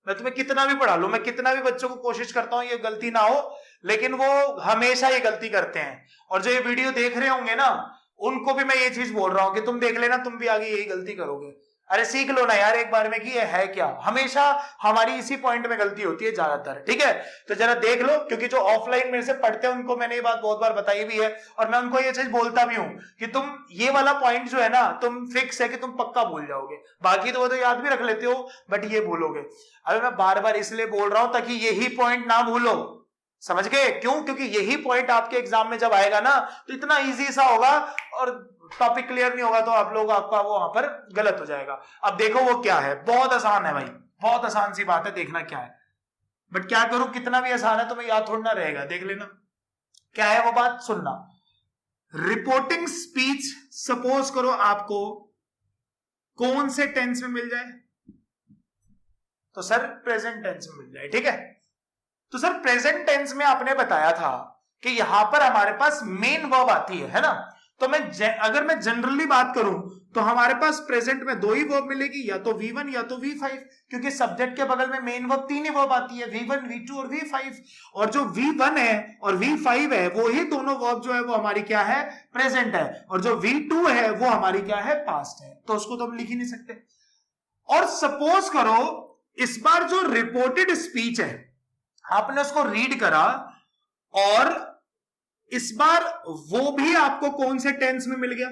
मैं तुम्हें कितना भी पढ़ा लूं, मैं कितना भी बच्चों को कोशिश करता हूं ये गलती ना हो, लेकिन वो हमेशा ये गलती करते हैं। और जो ये वीडियो देख रहे होंगे ना, उनको भी मैं ये चीज बोल रहा हूं कि तुम देख लेना, तुम भी आगे यही गलती करोगे। अरे सीख लो ना यार एक बार में कि ये है क्या। हमेशा हमारी इसी पॉइंट में गलती होती है ज्यादातर, ठीक है। तो जरा देख लो, क्योंकि जो ऑफलाइन मेरे से पढ़ते हैं उनको मैंने ये बात बहुत बार बताई भी है, और मैं उनको ये चीज बोलता भी हूं कि तुम ये वाला पॉइंट जो है ना, तुम फिक्स है कि तुम पक्का भूल जाओगे, बाकी तो वो तो याद भी रख लेते हो, बट ये भूलोगे। अभी मैं बार बार इसलिए बोल रहा हूं ताकि यही पॉइंट ना भूलो, समझ गए? क्यों? क्योंकि यही पॉइंट आपके एग्जाम में जब आएगा ना तो इतना इजी सा होगा, और टॉपिक क्लियर नहीं होगा तो आप लोग आपका वो वहां पर गलत हो जाएगा। अब देखो वो क्या है, बहुत आसान है भाई, बहुत आसान सी बात है, देखना क्या है। बट क्या करूं, कितना भी आसान है तो मैं याद थोड़ा ना रहेगा, देख लेना क्या है वो बात, सुनना। रिपोर्टिंग स्पीच सपोज करो आपको कौन से टेंस में मिल जाए, तो सर प्रेजेंट टेंस में मिल जाए, ठीक है। तो सर प्रेजेंट टेंस में आपने बताया था कि यहां पर हमारे पास मेन वर्ब आती है ना। तो अगर मैं जनरली बात करूं तो हमारे पास प्रेजेंट में दो ही वर्ब मिलेगी, या तो V1 या तो V5, क्योंकि सब्जेक्ट के बगल में मेन वर्ब तीन ही वर्ब आती है, V1, V2 और V5। और जो V1 है और V5 है वो ही दोनों वर्ब जो है वो हमारी क्या है, प्रेजेंट है, और जो V2 है वो हमारी क्या है, पास्ट है। तो उसको तो हम लिख ही नहीं सकते। और सपोज करो इस बार जो रिपोर्टेड स्पीच है आपने उसको रीड करा, और इस बार वो भी आपको कौन से टेंस में मिल गया,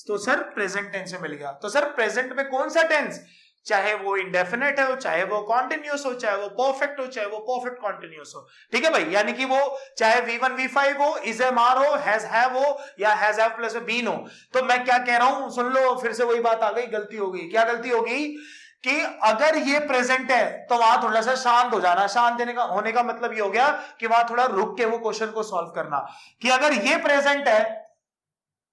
तो सर प्रेजेंट टेंस में मिल गया। तो सर प्रेजेंट में कौन सा टेंस, चाहे वो इंडेफिनेट हो, चाहे वो कॉन्टिन्यूस हो, चाहे वो परफेक्ट हो, चाहे वो परफेक्ट कॉन्टिन्यूस हो, ठीक है भाई। यानी कि वो चाहे V1 V5 हो, इज एम आर हो, हैज हैव हो, या हैज हैव प्लस बीन हो। तो मैं क्या कह रहा हूं सुन लो, फिर से वही बात आ गई, गलती हो गई। क्या गलती होगी कि अगर ये प्रेजेंट है तो वहां थोड़ा सा शांत हो जाना। शांत देने का होने का मतलब ये हो गया कि वहां थोड़ा रुक के वो क्वेश्चन को सॉल्व करना, कि अगर ये प्रेजेंट है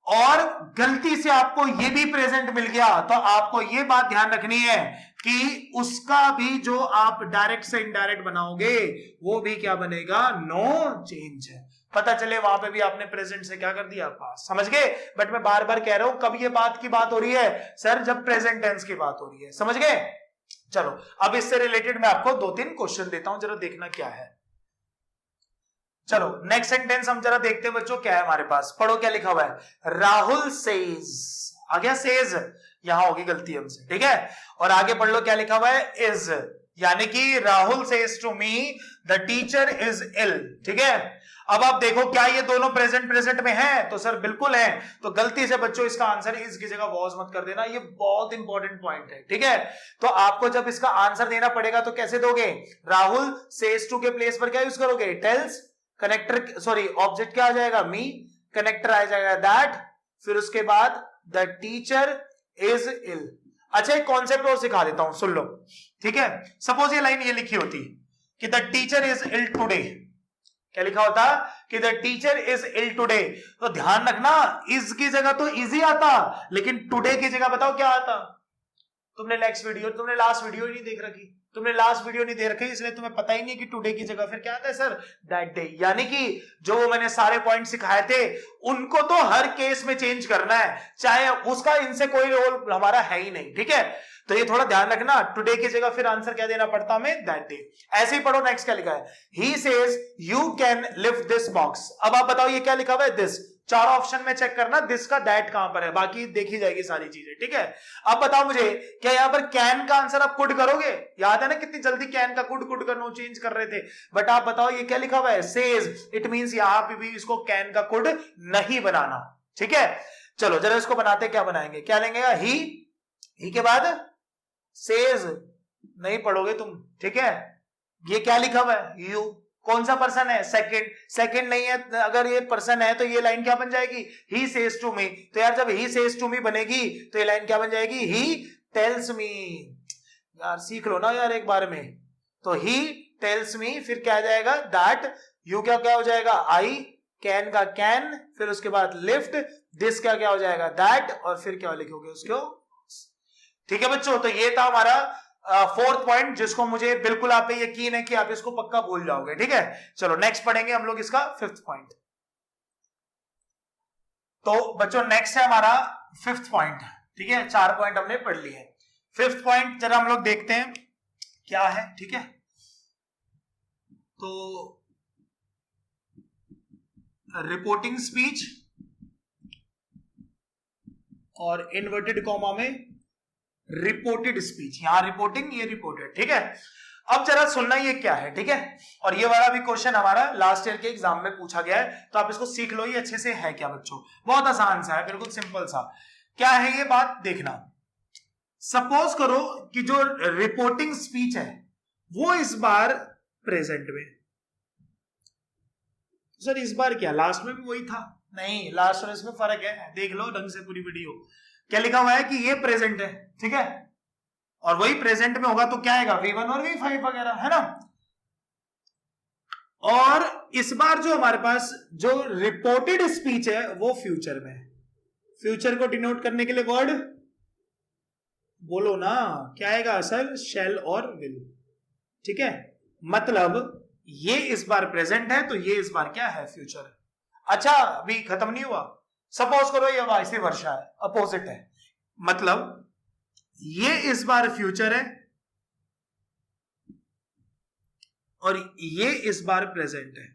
और गलती से आपको ये भी प्रेजेंट मिल गया तो आपको ये बात ध्यान रखनी है कि उसका भी जो आप डायरेक्ट से इनडायरेक्ट बनाओगे वो भी क्या बनेगा, नो चेंज है। पता चले वहां पे भी आपने प्रेजेंट से क्या कर दिया, पास, समझ गए? बट मैं बार बार कह रहा हूं कब ये बात की बात हो रही है सर, जब प्रेजेंट टेंस की बात हो रही है, समझ गए? चलो अब इससे रिलेटेड मैं आपको 2-3 क्वेश्चन देता हूं, जरा देखना क्या है। चलो नेक्स्ट सेंटेंस हम जरा देखते हैं बच्चों, क्या है हमारे पास, पढ़ो क्या लिखा हुआ है। राहुल सेज, आ गया सेज, यहां होगी गलती हमसे, ठीक है। और आगे पढ़ लो क्या लिखा हुआ है, इज, यानी कि Rahul says to me the teacher is ill, ठीक है। अब आप देखो क्या ये दोनों प्रेजेंट प्रेजेंट में हैं, तो सर बिल्कुल है। तो गलती से बच्चों इसका आंसर इस की जगह वॉज मत कर देना, ये बहुत इंपॉर्टेंट पॉइंट है, ठीक है। तो आपको जब इसका आंसर देना पड़ेगा तो कैसे दोगे, राहुल सेज टू के प्लेस पर क्या यूज करोगे, टेल्स, कनेक्टर सॉरी ऑब्जेक्ट क्या आ जाएगा, मी, कनेक्टर आ जाएगा दैट, फिर उसके बाद द टीचर इज इल। अच्छा एक कॉन्सेप्ट और सिखा देता हूं, सुन लो, ठीक है। सपोज ये लाइन ये लिखी होती कि the teacher is ill today, क्या लिखा होता कि the teacher is ill today, तो ध्यान रखना इज की जगह तो इजी आता, लेकिन टुडे की जगह बताओ क्या आता। तुमने लास्ट वीडियो नहीं देख रखी, तुमने लास्ट वीडियो नहीं दे रखी, इसलिए तुम्हें पता ही नहीं कि टुडे की जगह फिर क्या आता है सर, दैट डे। यानी कि जो मैंने सारे पॉइंट सिखाए थे उनको तो हर केस में चेंज करना है, चाहे उसका इनसे कोई रोल हमारा है ही नहीं, ठीक है। तो ये थोड़ा ध्यान रखना, टुडे की जगह फिर आंसर क्या देना पड़ता हमें, दैट डे। ऐसे ही पढ़ो नेक्स्ट क्या लिखा है, he says you can lift this box. अब आप बताओ ये क्या लिखा हुआ है, दिस, चार ऑप्शन में चेक करना दिस का दैट कहां पर है, बाकी देखी जाएगी सारी चीजें, ठीक है। अब बताओ मुझे क्या यहां पर कैन का आंसर आप कुड करोगे, याद है ना कितनी जल्दी कैन का कुड कर नो चेंज कर रहे थे। बट आप बताओ ये क्या लिखा हुआ है, सेज, इट मींस यहां पे भी इसको कैन का कुड नहीं बनाना, ठीक है। चलो जरा इसको बनाते, क्या बनाएंगे, क्या लेंगे, ही के बाद सेज नहीं पढ़ोगे तुम, ठीक है। ये क्या लिखा हुआ है, यू, कौन सा पर्सन है, सेकंड नहीं है, अगर ये पर्सन है तो ये लाइन क्या बन जाएगी, ही सेज टू मी। तो यार जब ही सेज टू मी बनेगी तो ये लाइन क्या बन जाएगी, ही टेल्स मी। यार सीख लो ना यार एक बार में, तो ही टेल्स मी, फिर क्या जाएगा दैट, यू क्या क्या हो जाएगा, आई, कैन का कैन, फिर उसके बाद लिफ्ट, दिस क्या क्या हो जाएगा, दैट, और फिर क्या लिखोगे उसको, ठीक है बच्चों। तो ये था हमारा फोर्थ पॉइंट, जिसको मुझे बिल्कुल आप पे यकीन है कि आप इसको पक्का भूल जाओगे, ठीक है। चलो नेक्स्ट पढ़ेंगे हम लोग इसका फिफ्थ पॉइंट। तो बच्चों नेक्स्ट है हमारा फिफ्थ पॉइंट, ठीक है। 4 पॉइंट हमने पढ़ लिए, फिफ्थ पॉइंट जरा हम लोग देखते हैं क्या है, ठीक है। तो रिपोर्टिंग स्पीच और इन्वर्टेड कॉमा में रिपोर्टेड स्पीच, यहां रिपोर्टिंग, ये रिपोर्टेड, ठीक है। अब जरा सुनना ये क्या है, ठीक है। और ये वाला भी क्वेश्चन हमारा लास्ट ईयर के एग्जाम में पूछा गया है, तो आप इसको सीख लो, ये अच्छे से है क्या बच्चों, बहुत आसान सा है, बिल्कुल सिंपल सा। क्या है ये बात देखना। सपोज करो कि जो रिपोर्टिंग स्पीच है वो इस बार प्रेजेंट में, सर इस बार क्या लास्ट में भी वही था, नहीं लास्ट और इसमें फर्क है, देख लो ढंग से पूरी वीडियो। क्या लिखा हुआ है कि ये प्रेजेंट है, ठीक है, और वही प्रेजेंट में होगा तो क्या आएगा V1 और V5 वगैरह, है ना। और इस बार जो हमारे पास जो रिपोर्टेड स्पीच है वो फ्यूचर में, फ्यूचर को डिनोट करने के लिए वर्ड बोलो ना, क्या आएगा सर, शैल और विल, ठीक है। मतलब ये इस बार प्रेजेंट है तो ये इस बार क्या है, फ्यूचर है। अच्छा अभी खत्म नहीं हुआ, सपोज करो ये वाइस वर्षा है, अपोजिट है, मतलब ये इस बार फ्यूचर है और ये इस बार प्रेजेंट है।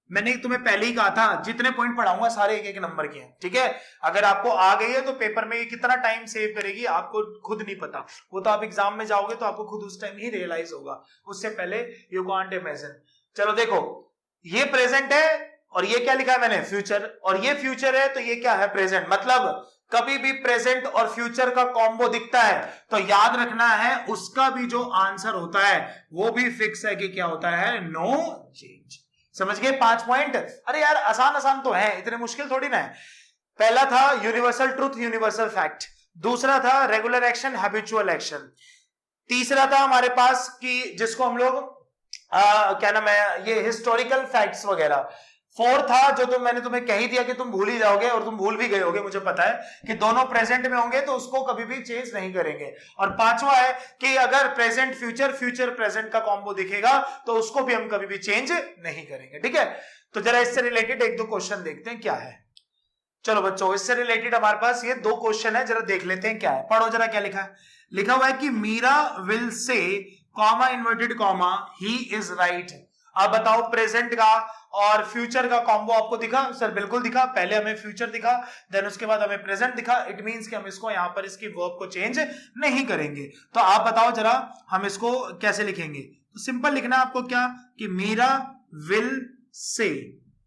मैंने तुम्हें पहले ही कहा था जितने पॉइंट पढ़ाऊंगा सारे एक एक नंबर के हैं, ठीक है। अगर आपको आ गई है तो पेपर में ये कितना टाइम सेव करेगी आपको खुद नहीं पता, वो तो आप एग्जाम में जाओगे तो आपको खुद उस टाइम ही रियलाइज होगा, उससे पहले यू कांट इमेजिन। चलो देखो ये प्रेजेंट है और ये क्या लिखा है मैंने, फ्यूचर, और ये फ्यूचर है तो ये क्या है, प्रेजेंट। मतलब कभी भी प्रेजेंट और फ्यूचर का कॉम्बो दिखता है तो याद रखना है उसका भी जो आंसर होता है वो भी फिक्स है कि क्या होता है, नो चेंज। समझ गए 5 पॉइंट। अरे यार आसान आसान तो है, इतने मुश्किल थोड़ी ना है। पहला था यूनिवर्सल ट्रूथ यूनिवर्सल फैक्ट, दूसरा था रेगुलर एक्शन हैबिचुअल एक्शन, तीसरा था हमारे पास कि जिसको हम लोग क्या नाम है, ये हिस्टोरिकल फैक्ट्स वगैरह। फोर्थ था जो मैंने तुम्हें कह ही दिया कि तुम भूल ही जाओगे और तुम भूल भी गए होगे, मुझे पता है कि दोनों प्रेजेंट में होंगे तो उसको कभी भी चेंज नहीं करेंगे। और पांचवा है कि अगर प्रेजेंट फ्यूचर फ्यूचर प्रेजेंट का कॉम्बो दिखेगा तो उसको भी हम कभी भी चेंज नहीं करेंगे, ठीक है। तो जरा इससे रिलेटेड एक दो क्वेश्चन देखते हैं क्या है। चलो बच्चों इससे रिलेटेड हमारे पास ये 2 क्वेश्चन है, जरा देख लेते हैं क्या है। पढ़ो जरा क्या लिखा है। लिखा हुआ है कि Meera will say comma inverted comma he is right. आप बताओ प्रेजेंट का और फ्यूचर का कॉम्बो आपको दिखा? सर बिल्कुल दिखा। पहले हमें फ्यूचर दिखा, देन उसके बाद हमें प्रेजेंट दिखा। इट मींस कि हम इसको यहां पर इसकी वर्ब को चेंज नहीं करेंगे। तो आप बताओ जरा हम इसको कैसे लिखेंगे। तो सिंपल लिखना है आपको क्या, कि मीरा विल से,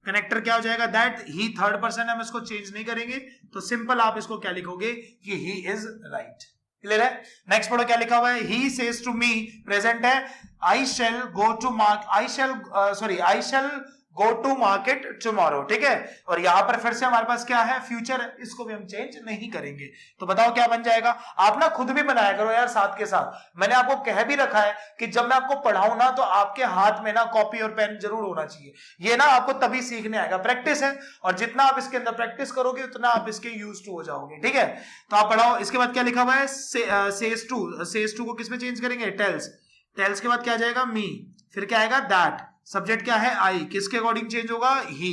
कनेक्टर क्या हो जाएगा, दैट ही थर्ड पर्सन, हम इसको चेंज नहीं करेंगे। तो सिंपल आप इसको क्या लिखोगे कि ही इज राइट। क्लियर है। नेक्स्ट पढ़ो क्या लिखा हुआ है। He says to me, present है, I shall go to I shall go to market tomorrow, ठीक है। और यहां पर फिर से हमारे पास क्या है, फ्यूचर है, इसको भी हम चेंज नहीं करेंगे। तो बताओ क्या बन जाएगा। आप ना खुद भी बनाया करो यार साथ के साथ। मैंने आपको कह भी रखा है कि जब मैं आपको पढ़ाऊं ना तो आपके हाथ में ना कॉपी और पेन जरूर होना चाहिए। ये ना आपको तभी सीखने आएगा, प्रैक्टिस है, और जितना आप इसके अंदर प्रैक्टिस करोगे उतना आप इसके यूज टू हो जाओगे, ठीक है। तो आप पढ़ाओ। इसके बाद क्या लिखा हुआ है, सेज टू को किसमें चेंज करेंगे, टेल्स। टेल्स के बाद क्या जाएगा, मी, फिर क्या आएगा, दैट, सब्जेक्ट क्या है, आई, किसके अकॉर्डिंग चेंज होगा, ही,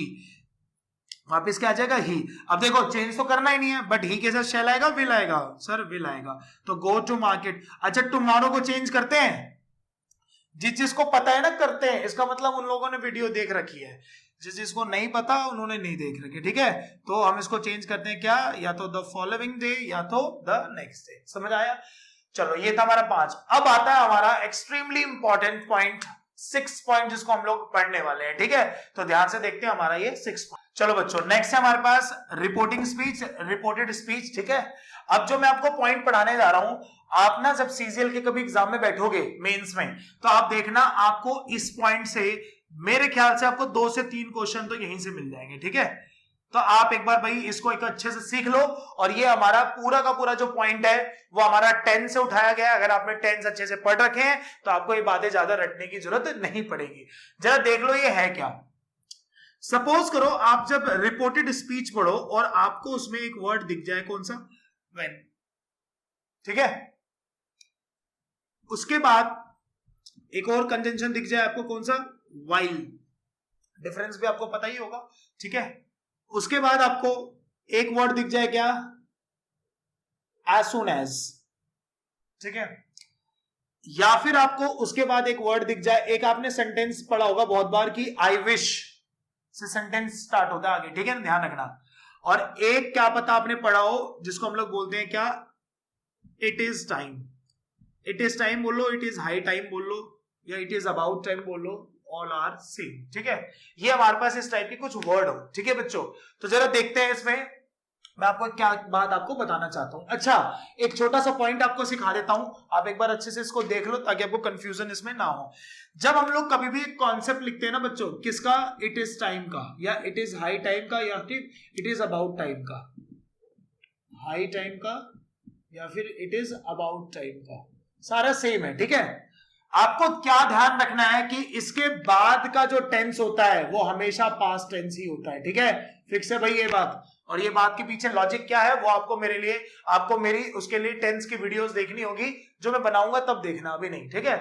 वापिस क्या आ जाएगा, ही। अब देखो चेंज तो करना ही नहीं है, बट ही के साथ शैल आएगा, विल आएगा, सर विल आएगा। तो गो टू मार्केट। अच्छा टुमारो को चेंज करते हैं, जिस जिसको पता है ना करते हैं, इसका मतलब उन लोगों ने वीडियो देख रखी है, जिस जिसको नहीं पता उन्होंने नहीं देख रखी, ठीक है। तो हम इसको चेंज करते हैं क्या, या तो द फॉलोइंग डे या तो द नेक्स्ट डे। समझ आया। चलो ये था हमारा 5। अब आता है हमारा एक्सट्रीमली इंपॉर्टेंट पॉइंट, 6 पॉइंट, जिसको हम लोग पढ़ने वाले हैं, ठीक है। तो ध्यान से देखते हैं हमारा ये 6 पॉइंट। चलो बच्चों नेक्स्ट है हमारे पास रिपोर्टिंग स्पीच, रिपोर्टेड स्पीच, ठीक है। अब जो मैं आपको पॉइंट पढ़ाने जा रहा हूं, आप ना जब सीजीएल के कभी एग्जाम में बैठोगे मेंस में, तो आप देखना आपको इस पॉइंट से मेरे ख्याल से आपको 2 से 3 क्वेश्चन तो यहीं से मिल जाएंगे, ठीक है। तो आप एक बार भाई इसको एक अच्छे से सीख लो। और ये हमारा पूरा का पूरा जो पॉइंट है वो हमारा 10 से उठाया गया है। अगर आपने 10 अच्छे से पढ़ रखे हैं तो आपको ये बातें ज्यादा रटने की जरूरत नहीं पड़ेगी। जरा देख लो ये है क्या। सपोज करो आप जब रिपोर्टेड स्पीच पढ़ो और आपको उसमें एक वर्ड दिख जाए, कौन सा, व्हेन, ठीक है। उसके बाद एक और कंजंक्शन दिख जाए आपको, कौन सा, व्हाइल। डिफरेंस भी आपको पता ही होगा, ठीक है। उसके बाद आपको एक वर्ड दिख जाए क्या, as soon as, ठीक है। या फिर आपको उसके बाद एक वर्ड दिख जाए, एक आपने सेंटेंस पढ़ा होगा बहुत बार कि आई विश से सेंटेंस स्टार्ट होता है आगे, ठीक है ना, ध्यान रखना। और एक क्या पता आपने पढ़ा हो जिसको हम लोग बोलते हैं क्या, it is time, it is time बोल लो, इट इज हाई टाइम बोल लो, या इट इज अबाउट टाइम बोल लो, ऑल आर सेम। ठीक है, ये हमारे पास इस टाइप के कुछ वर्ड हो। ठीक है बच्चों, तो जरा देखते हैं इसमें मैं आपको क्या बात आपको बताना चाहता हूं। अच्छा, एक छोटा सा पॉइंट आपको सिखा देता हूं, आप एक बार अच्छे से इसको देख लो ताकि आपको कंफ्यूजन इसमें ना हो। जब हम लोग कभी भी कॉन्सेप्ट लिखते हैं ना बच्चों, किसका, इट इज टाइम का, या इट इज हाई टाइम का, या फिर इट इज अबाउट टाइम का, हाई टाइम का या फिर इट इज अबाउट टाइम का, सारा सेम है। ठीक है, आपको क्या ध्यान रखना है कि इसके बाद का जो टेंस होता है वो हमेशा पास्ट टेंस ही होता है। ठीक है, फिक्स है भाई ये बात। और ये बात के पीछे लॉजिक क्या है वो आपको मेरी उसके लिए टेंस की वीडियोस देखनी होगी, जो मैं बनाऊंगा तब देखना, अभी नहीं। ठीक है,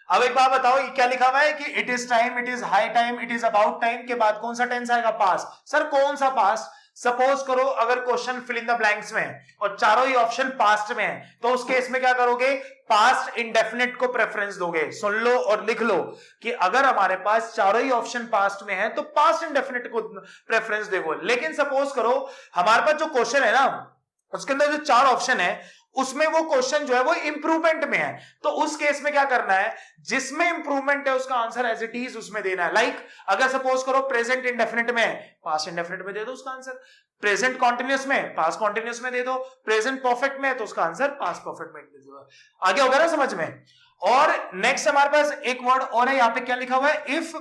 अब एक बात बताओ, ये क्या लिखा हुआ है कि it is time, it is high time, it is about time के बाद कौन सा टेंस आएगा, पास्ट। सर कौन सा पास्ट? सपोज करो अगर question fill in the blanks में है और चारों ही ऑप्शन पास्ट में है, तो उस केस में क्या करोगे, पास्ट इंडेफिनिट को प्रेफरेंस दोगे। सुन लो और लिख लो कि अगर हमारे पास चारों ही ऑप्शन पास्ट में है तो पास्ट इंडेफिनिट को प्रेफरेंस दोगे। लेकिन सपोज करो हमारे पास जो क्वेश्चन है ना, उसके अंदर जो चार ऑप्शन है उसमें वो क्वेश्चन जो है वो इंप्रूवमेंट में है, तो उस केस में क्या करना है, जिसमें इंप्रूवमेंट है उसका आंसर एज इट इज उसमें देना है। लाइक अगर सपोज करो प्रेजेंट इंडेफिनिट में है, पास्ट इंडेफिनिट में दे दो उसका आंसर, प्रेजेंट कॉन्टिन्यूअस में, पास्ट कॉन्टिन्यूअस में दे दो, प्रेजेंट परफेक्ट में है तो उसका आंसर पास्ट परफेक्ट में दे दो। आगे होगा ना समझ में। और नेक्स्ट हमारे पास एक वर्ड और है, यहां पे क्या लिखा हुआ है, इफ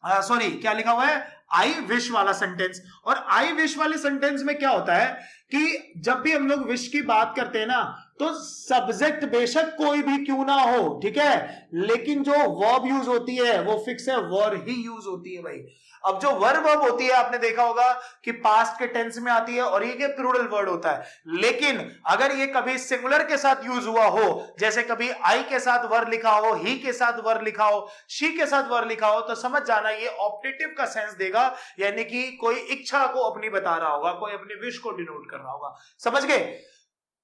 क्या लिखा हुआ है, आई विश वाला सेंटेंस। और आई विश वाले सेंटेंस में क्या होता है कि जब भी हम लोग विश की बात करते हैं ना, तो सब्जेक्ट बेशक कोई भी क्यों ना हो, ठीक है, लेकिन जो वर्ब यूज होती है वो फिक्स है, वर ही यूज होती है भाई। अब जो वर्ब होती है आपने देखा होगा कि पास्ट के टेंस में आती है और ये प्लूरल वर्ड होता है, लेकिन अगर ये कभी सिंगुलर के साथ यूज हुआ हो, जैसे कभी आई के साथ वर लिखा हो, ही के साथ वर लिखा हो, शी के साथ वर लिखा हो, तो समझ जाना ये ऑप्टेटिव का सेंस देगा, यानी कि कोई इच्छा को अपनी बता रहा होगा, कोई अपनी विश को डिनोट कर रहा होगा। समझ गए?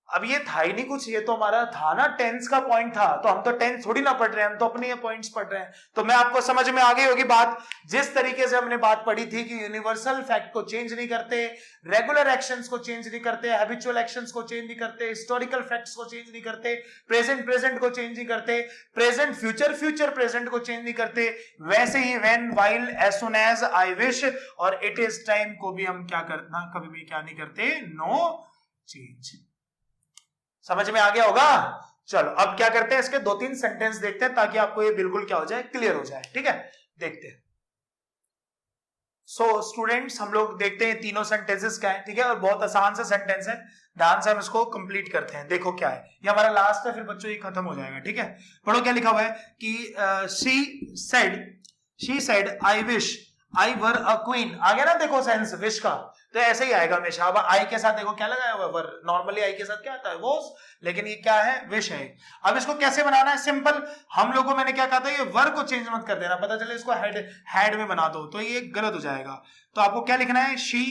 अब ये था ही नहीं कुछ, ये तो हमारा था ना टेंस का पॉइंट था, तो हम तो टेंस थोड़ी ना पढ़ रहे हैं, हम तो अपने ये पॉइंट्स पढ़ रहे हैं। तो मैं आपको समझ में आ गई होगी बात, जिस तरीके से हमने बात पढ़ी थी कि यूनिवर्सल फैक्ट को चेंज नहीं करते, रेगुलर एक्शंस को चेंज नहीं करते, हैबिचुअल एक्शंस को चेंज नहीं करते, हिस्टोरिकल फैक्ट्स को चेंज नहीं करते, प्रेजेंट को चेंज नहीं करते, प्रेजेंट फ्यूचर प्रेजेंट को चेंज नहीं करते, वैसे ही when, while, as soon as, I wish और इट इज टाइम को भी हम क्या करना, कभी भी क्या नहीं करते, नो चेंज। समझ में आ गया होगा? चलो अब क्या करते हैं, इसके 2-3 सेंटेंस देखते हैं ताकि आपको ये बिल्कुल क्या हो जाए, क्लियर हो जाए। ठीक है, देखते हैं। सो स्टूडेंट्स, हम लोग देखते हैं तीनों सेंटेंसेस क्या है। ठीक है, और बहुत आसान सा सेंटेंस है, ध्यान से हम इसको कंप्लीट करते हैं। देखो क्या है, ये हमारा लास्ट है, फिर बच्चों ये खत्म हो जाएगा। ठीक है, पढ़ो क्या लिखा हुआ है कि she said I wish I were a queen. आ गया ना, देखो सेंस विश का, तो ऐसे ही आएगा हमेशा। अब आई के साथ देखो क्या लगाया हुआ है, वर। नॉर्मली आई के साथ क्या आता है, वॉज, लेकिन ये क्या है, विश है। अब इसको कैसे बनाना है, सिंपल। हम लोगों, मैंने क्या कहा था, ये वर को चेंज मत कर देना, पता चले इसको हैड में बना दो तो ये गलत हो जाएगा। तो आपको क्या लिखना है, शी,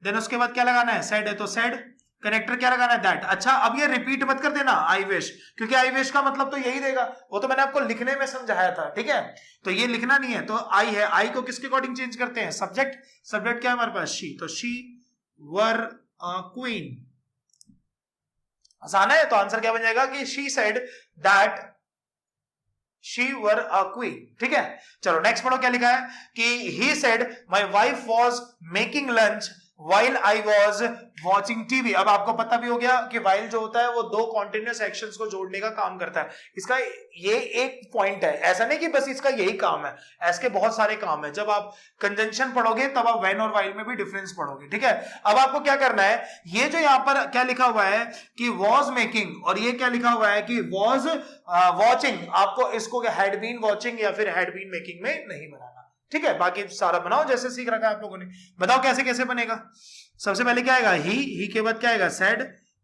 देन उसके बाद क्या लगाना है, सेड है तो सेड, कनेक्टर क्या लगाना है, दैट। अच्छा, अब ये रिपीट मत कर देना आई विश, क्योंकि आई विश का मतलब तो यही देगा, वो तो मैंने आपको लिखने में समझाया था। ठीक है, तो ये लिखना नहीं है, तो आई है, आई को किसके अकॉर्डिंग चेंज करते हैं, सब्जेक्ट क्या है हमारे पास, शी, तो शी वर अ क्वीन। आसान है, तो आंसर क्या बन जाएगा कि she said that she were a queen. ठीक है, चलो नेक्स्ट पढ़ो क्या लिखा है कि he said my wife was making lunch while I was watching TV। अब आपको पता भी हो गया कि while जो होता है वो दो कॉन्टिन्यूस एक्शंस को जोड़ने का काम करता है। इसका ये एक पॉइंट है, ऐसा नहीं कि बस इसका यही काम है, ऐसे बहुत सारे काम है। जब आप कंजंक्शन पढ़ोगे तब आप when और while में भी डिफरेंस पढ़ोगे। ठीक है, अब आपको क्या करना है, ये जो यहाँ पर क्या लिखा हुआ है कि was making, और ये क्या लिखा हुआ है कि was watching, आपको इसको had been watching या फिर had been making में नहीं बनाना। ठीक है, बाकी सारा बनाओ जैसे सीख रखा है आप लोगों ने। बताओ कैसे कैसे बनेगा। सबसे पहले क्या आएगा, ही के बाद क्या आएगा, सेड,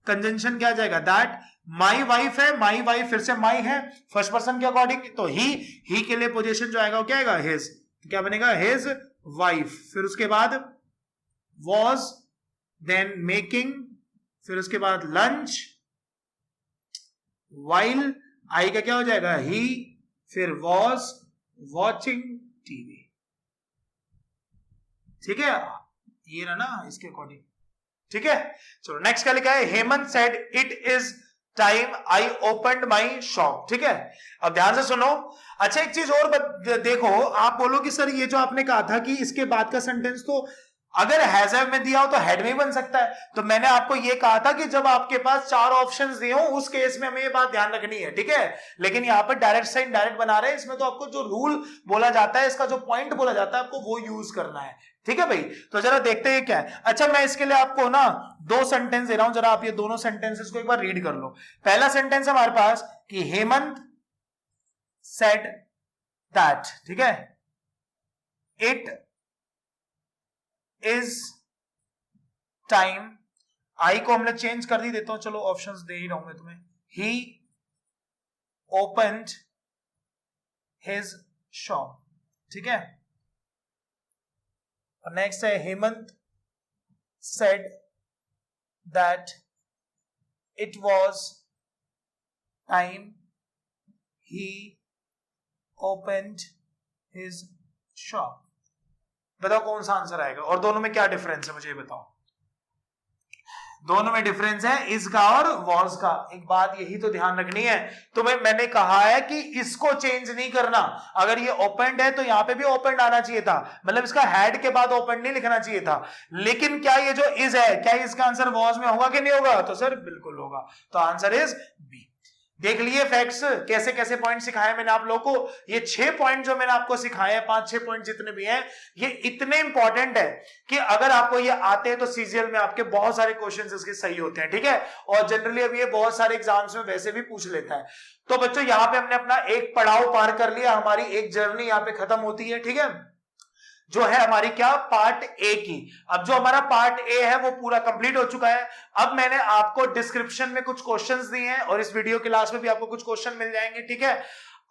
कंजंक्शन क्या आ जाएगा, दैट, माई वाइफ है, माई वाइफ फिर से माई है, फर्स्ट पर्सन के अकॉर्डिंग, तो ही के लिए पोजीशन जो आएगा वो क्या आएगा, हिज, क्या बनेगा, हिज वाइफ, फिर उसके बाद वॉज, देन मेकिंग, फिर उसके बाद लंच, वाइल, आई का क्या हो जाएगा, ही, फिर वॉज वॉचिंग टीवी। ठीक है, ये रहा ना इसके अकॉर्डिंग। ठीक है, चलो नेक्स्ट क्या लिखा है, Hemant said it is time I opened my shop. ठीक है, अब ध्यान से सुनो। अच्छा एक चीज और देखो, आप बोलो कि सर ये जो आपने कहा था कि इसके बाद का सेंटेंस तो अगर हैज हैव में दिया हो तो हैड में ही बन सकता है, तो मैंने आपको ये कहा था कि जब आपके पास 4 ऑप्शंस दिए हो उस केस में हमें ये बात ध्यान रखनी है। ठीक है, लेकिन यहां पर डायरेक्ट से इनडायरेक्ट बना रहे हैं, इसमें तो आपको जो रूल बोला जाता है, इसका जो पॉइंट बोला जाता है, आपको वो यूज करना है। ठीक है भाई, तो जरा देखते हैं क्या है। अच्छा मैं इसके लिए आपको ना 2 सेंटेंस दे रहा हूं, जरा आप ये दोनों सेंटेंसेस को एक बार रीड कर लो। पहला सेंटेंस हमारे पास कि हेमंत सेड दैट, ठीक है, इट इज टाइम, आई को हमने चेंज कर दी, देता हूं, चलो ऑप्शंस दे ही रहा हूं मैं तुम्हें। ही ओपन्ड हिज शॉप। ठीक है, और नेक्स्ट है Hemant said that it was time he opened his shop. बताओ कौन सा आंसर आएगा, और दोनों में क्या डिफरेंस है मुझे बताओ। दोनों में डिफरेंस है इसका और वॉज का। एक बात यही तो ध्यान रखनी है तुम्हें, मैंने कहा है कि इसको चेंज नहीं करना। अगर ये ओपनड है तो यहां पे भी ओपनड आना चाहिए था, मतलब इसका हैड के बाद ओपन नहीं लिखना चाहिए था। लेकिन क्या ये जो इज है, क्या इसका आंसर वॉज में होगा कि नहीं होगा? तो सर बिल्कुल होगा, तो आंसर इज बी। देख लिए फैक्ट्स, कैसे कैसे पॉइंट सिखाए मैंने आप लोगों को। ये 6 पॉइंट जो मैंने आपको सिखाए हैं, 5-6 पॉइंट जितने भी हैं, ये इतने इंपॉर्टेंट है कि अगर आपको ये आते हैं तो सीजीएल में आपके बहुत सारे क्वेश्चंस इसके सही होते हैं। ठीक है, और जनरली अब ये बहुत सारे एग्जाम्स में वैसे भी पूछ लेता है। तो बच्चों यहां पे हमने अपना एक पड़ाव पार कर लिया, हमारी एक जर्नी यहां पे खत्म होती है। ठीक है, जो है हमारी क्या, पार्ट ए की। अब जो हमारा पार्ट ए है वो पूरा कंप्लीट हो चुका है। अब मैंने आपको डिस्क्रिप्शन में कुछ क्वेश्चंस दिए हैं और इस वीडियो क्लास में भी आपको कुछ क्वेश्चन मिल जाएंगे। ठीक है,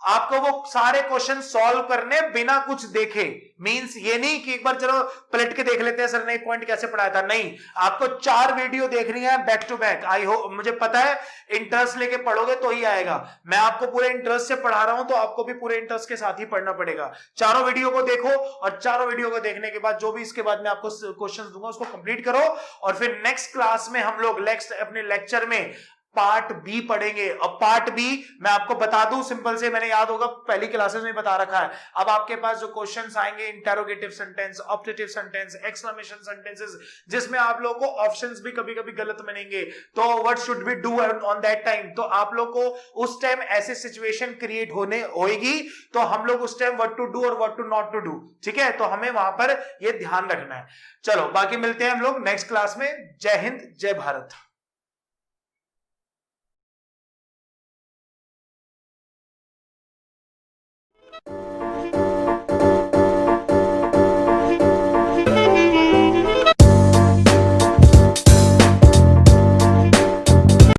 आपको वो सारे क्वेश्चन सॉल्व करने बिना कुछ देखे, मींस ये नहीं कि एक बार चलो पलट के देख लेते हैं सर ने पॉइंट कैसे पढ़ाया था, नहीं, आपको 4 वीडियो देखनी है back to back. I hope, मुझे पता है इंटरेस्ट लेके पढ़ोगे तो ही आएगा। मैं आपको पूरे इंटरेस्ट से पढ़ा रहा हूं तो आपको भी पूरे इंटरेस्ट के साथ ही पढ़ना पड़ेगा। चारों वीडियो को देखो और चारों वीडियो को देखने के बाद जो भी इसके बाद में आपको क्वेश्चन दूंगा उसको कंप्लीट करो, और फिर नेक्स्ट क्लास में हम लोग नेक्स्ट अपने लेक्चर में पार्ट बी पढ़ेंगे। और पार्ट बी मैं आपको बता दूं सिंपल से, मैंने याद होगा पहली क्लासेस में बता रखा है। अब आपके पास जो क्वेश्चंस आएंगे, interrogative sentence, optative sentence, exclamation sentences, जिसमें आप लोगों को ऑप्शंस भी कभी कभी गलत मिलेंगे, तो what should we do on that time, तो आप लोग को उस टाइम ऐसे सिचुएशन क्रिएट होने होगी, तो हम लोग उस टाइम व्हाट टू डू और what to not to do. ठीक है, तो हमें वहां पर यह ध्यान रखना है। चलो बाकी मिलते हैं हम लोग नेक्स्ट क्लास में। जय हिंद, जय भारत।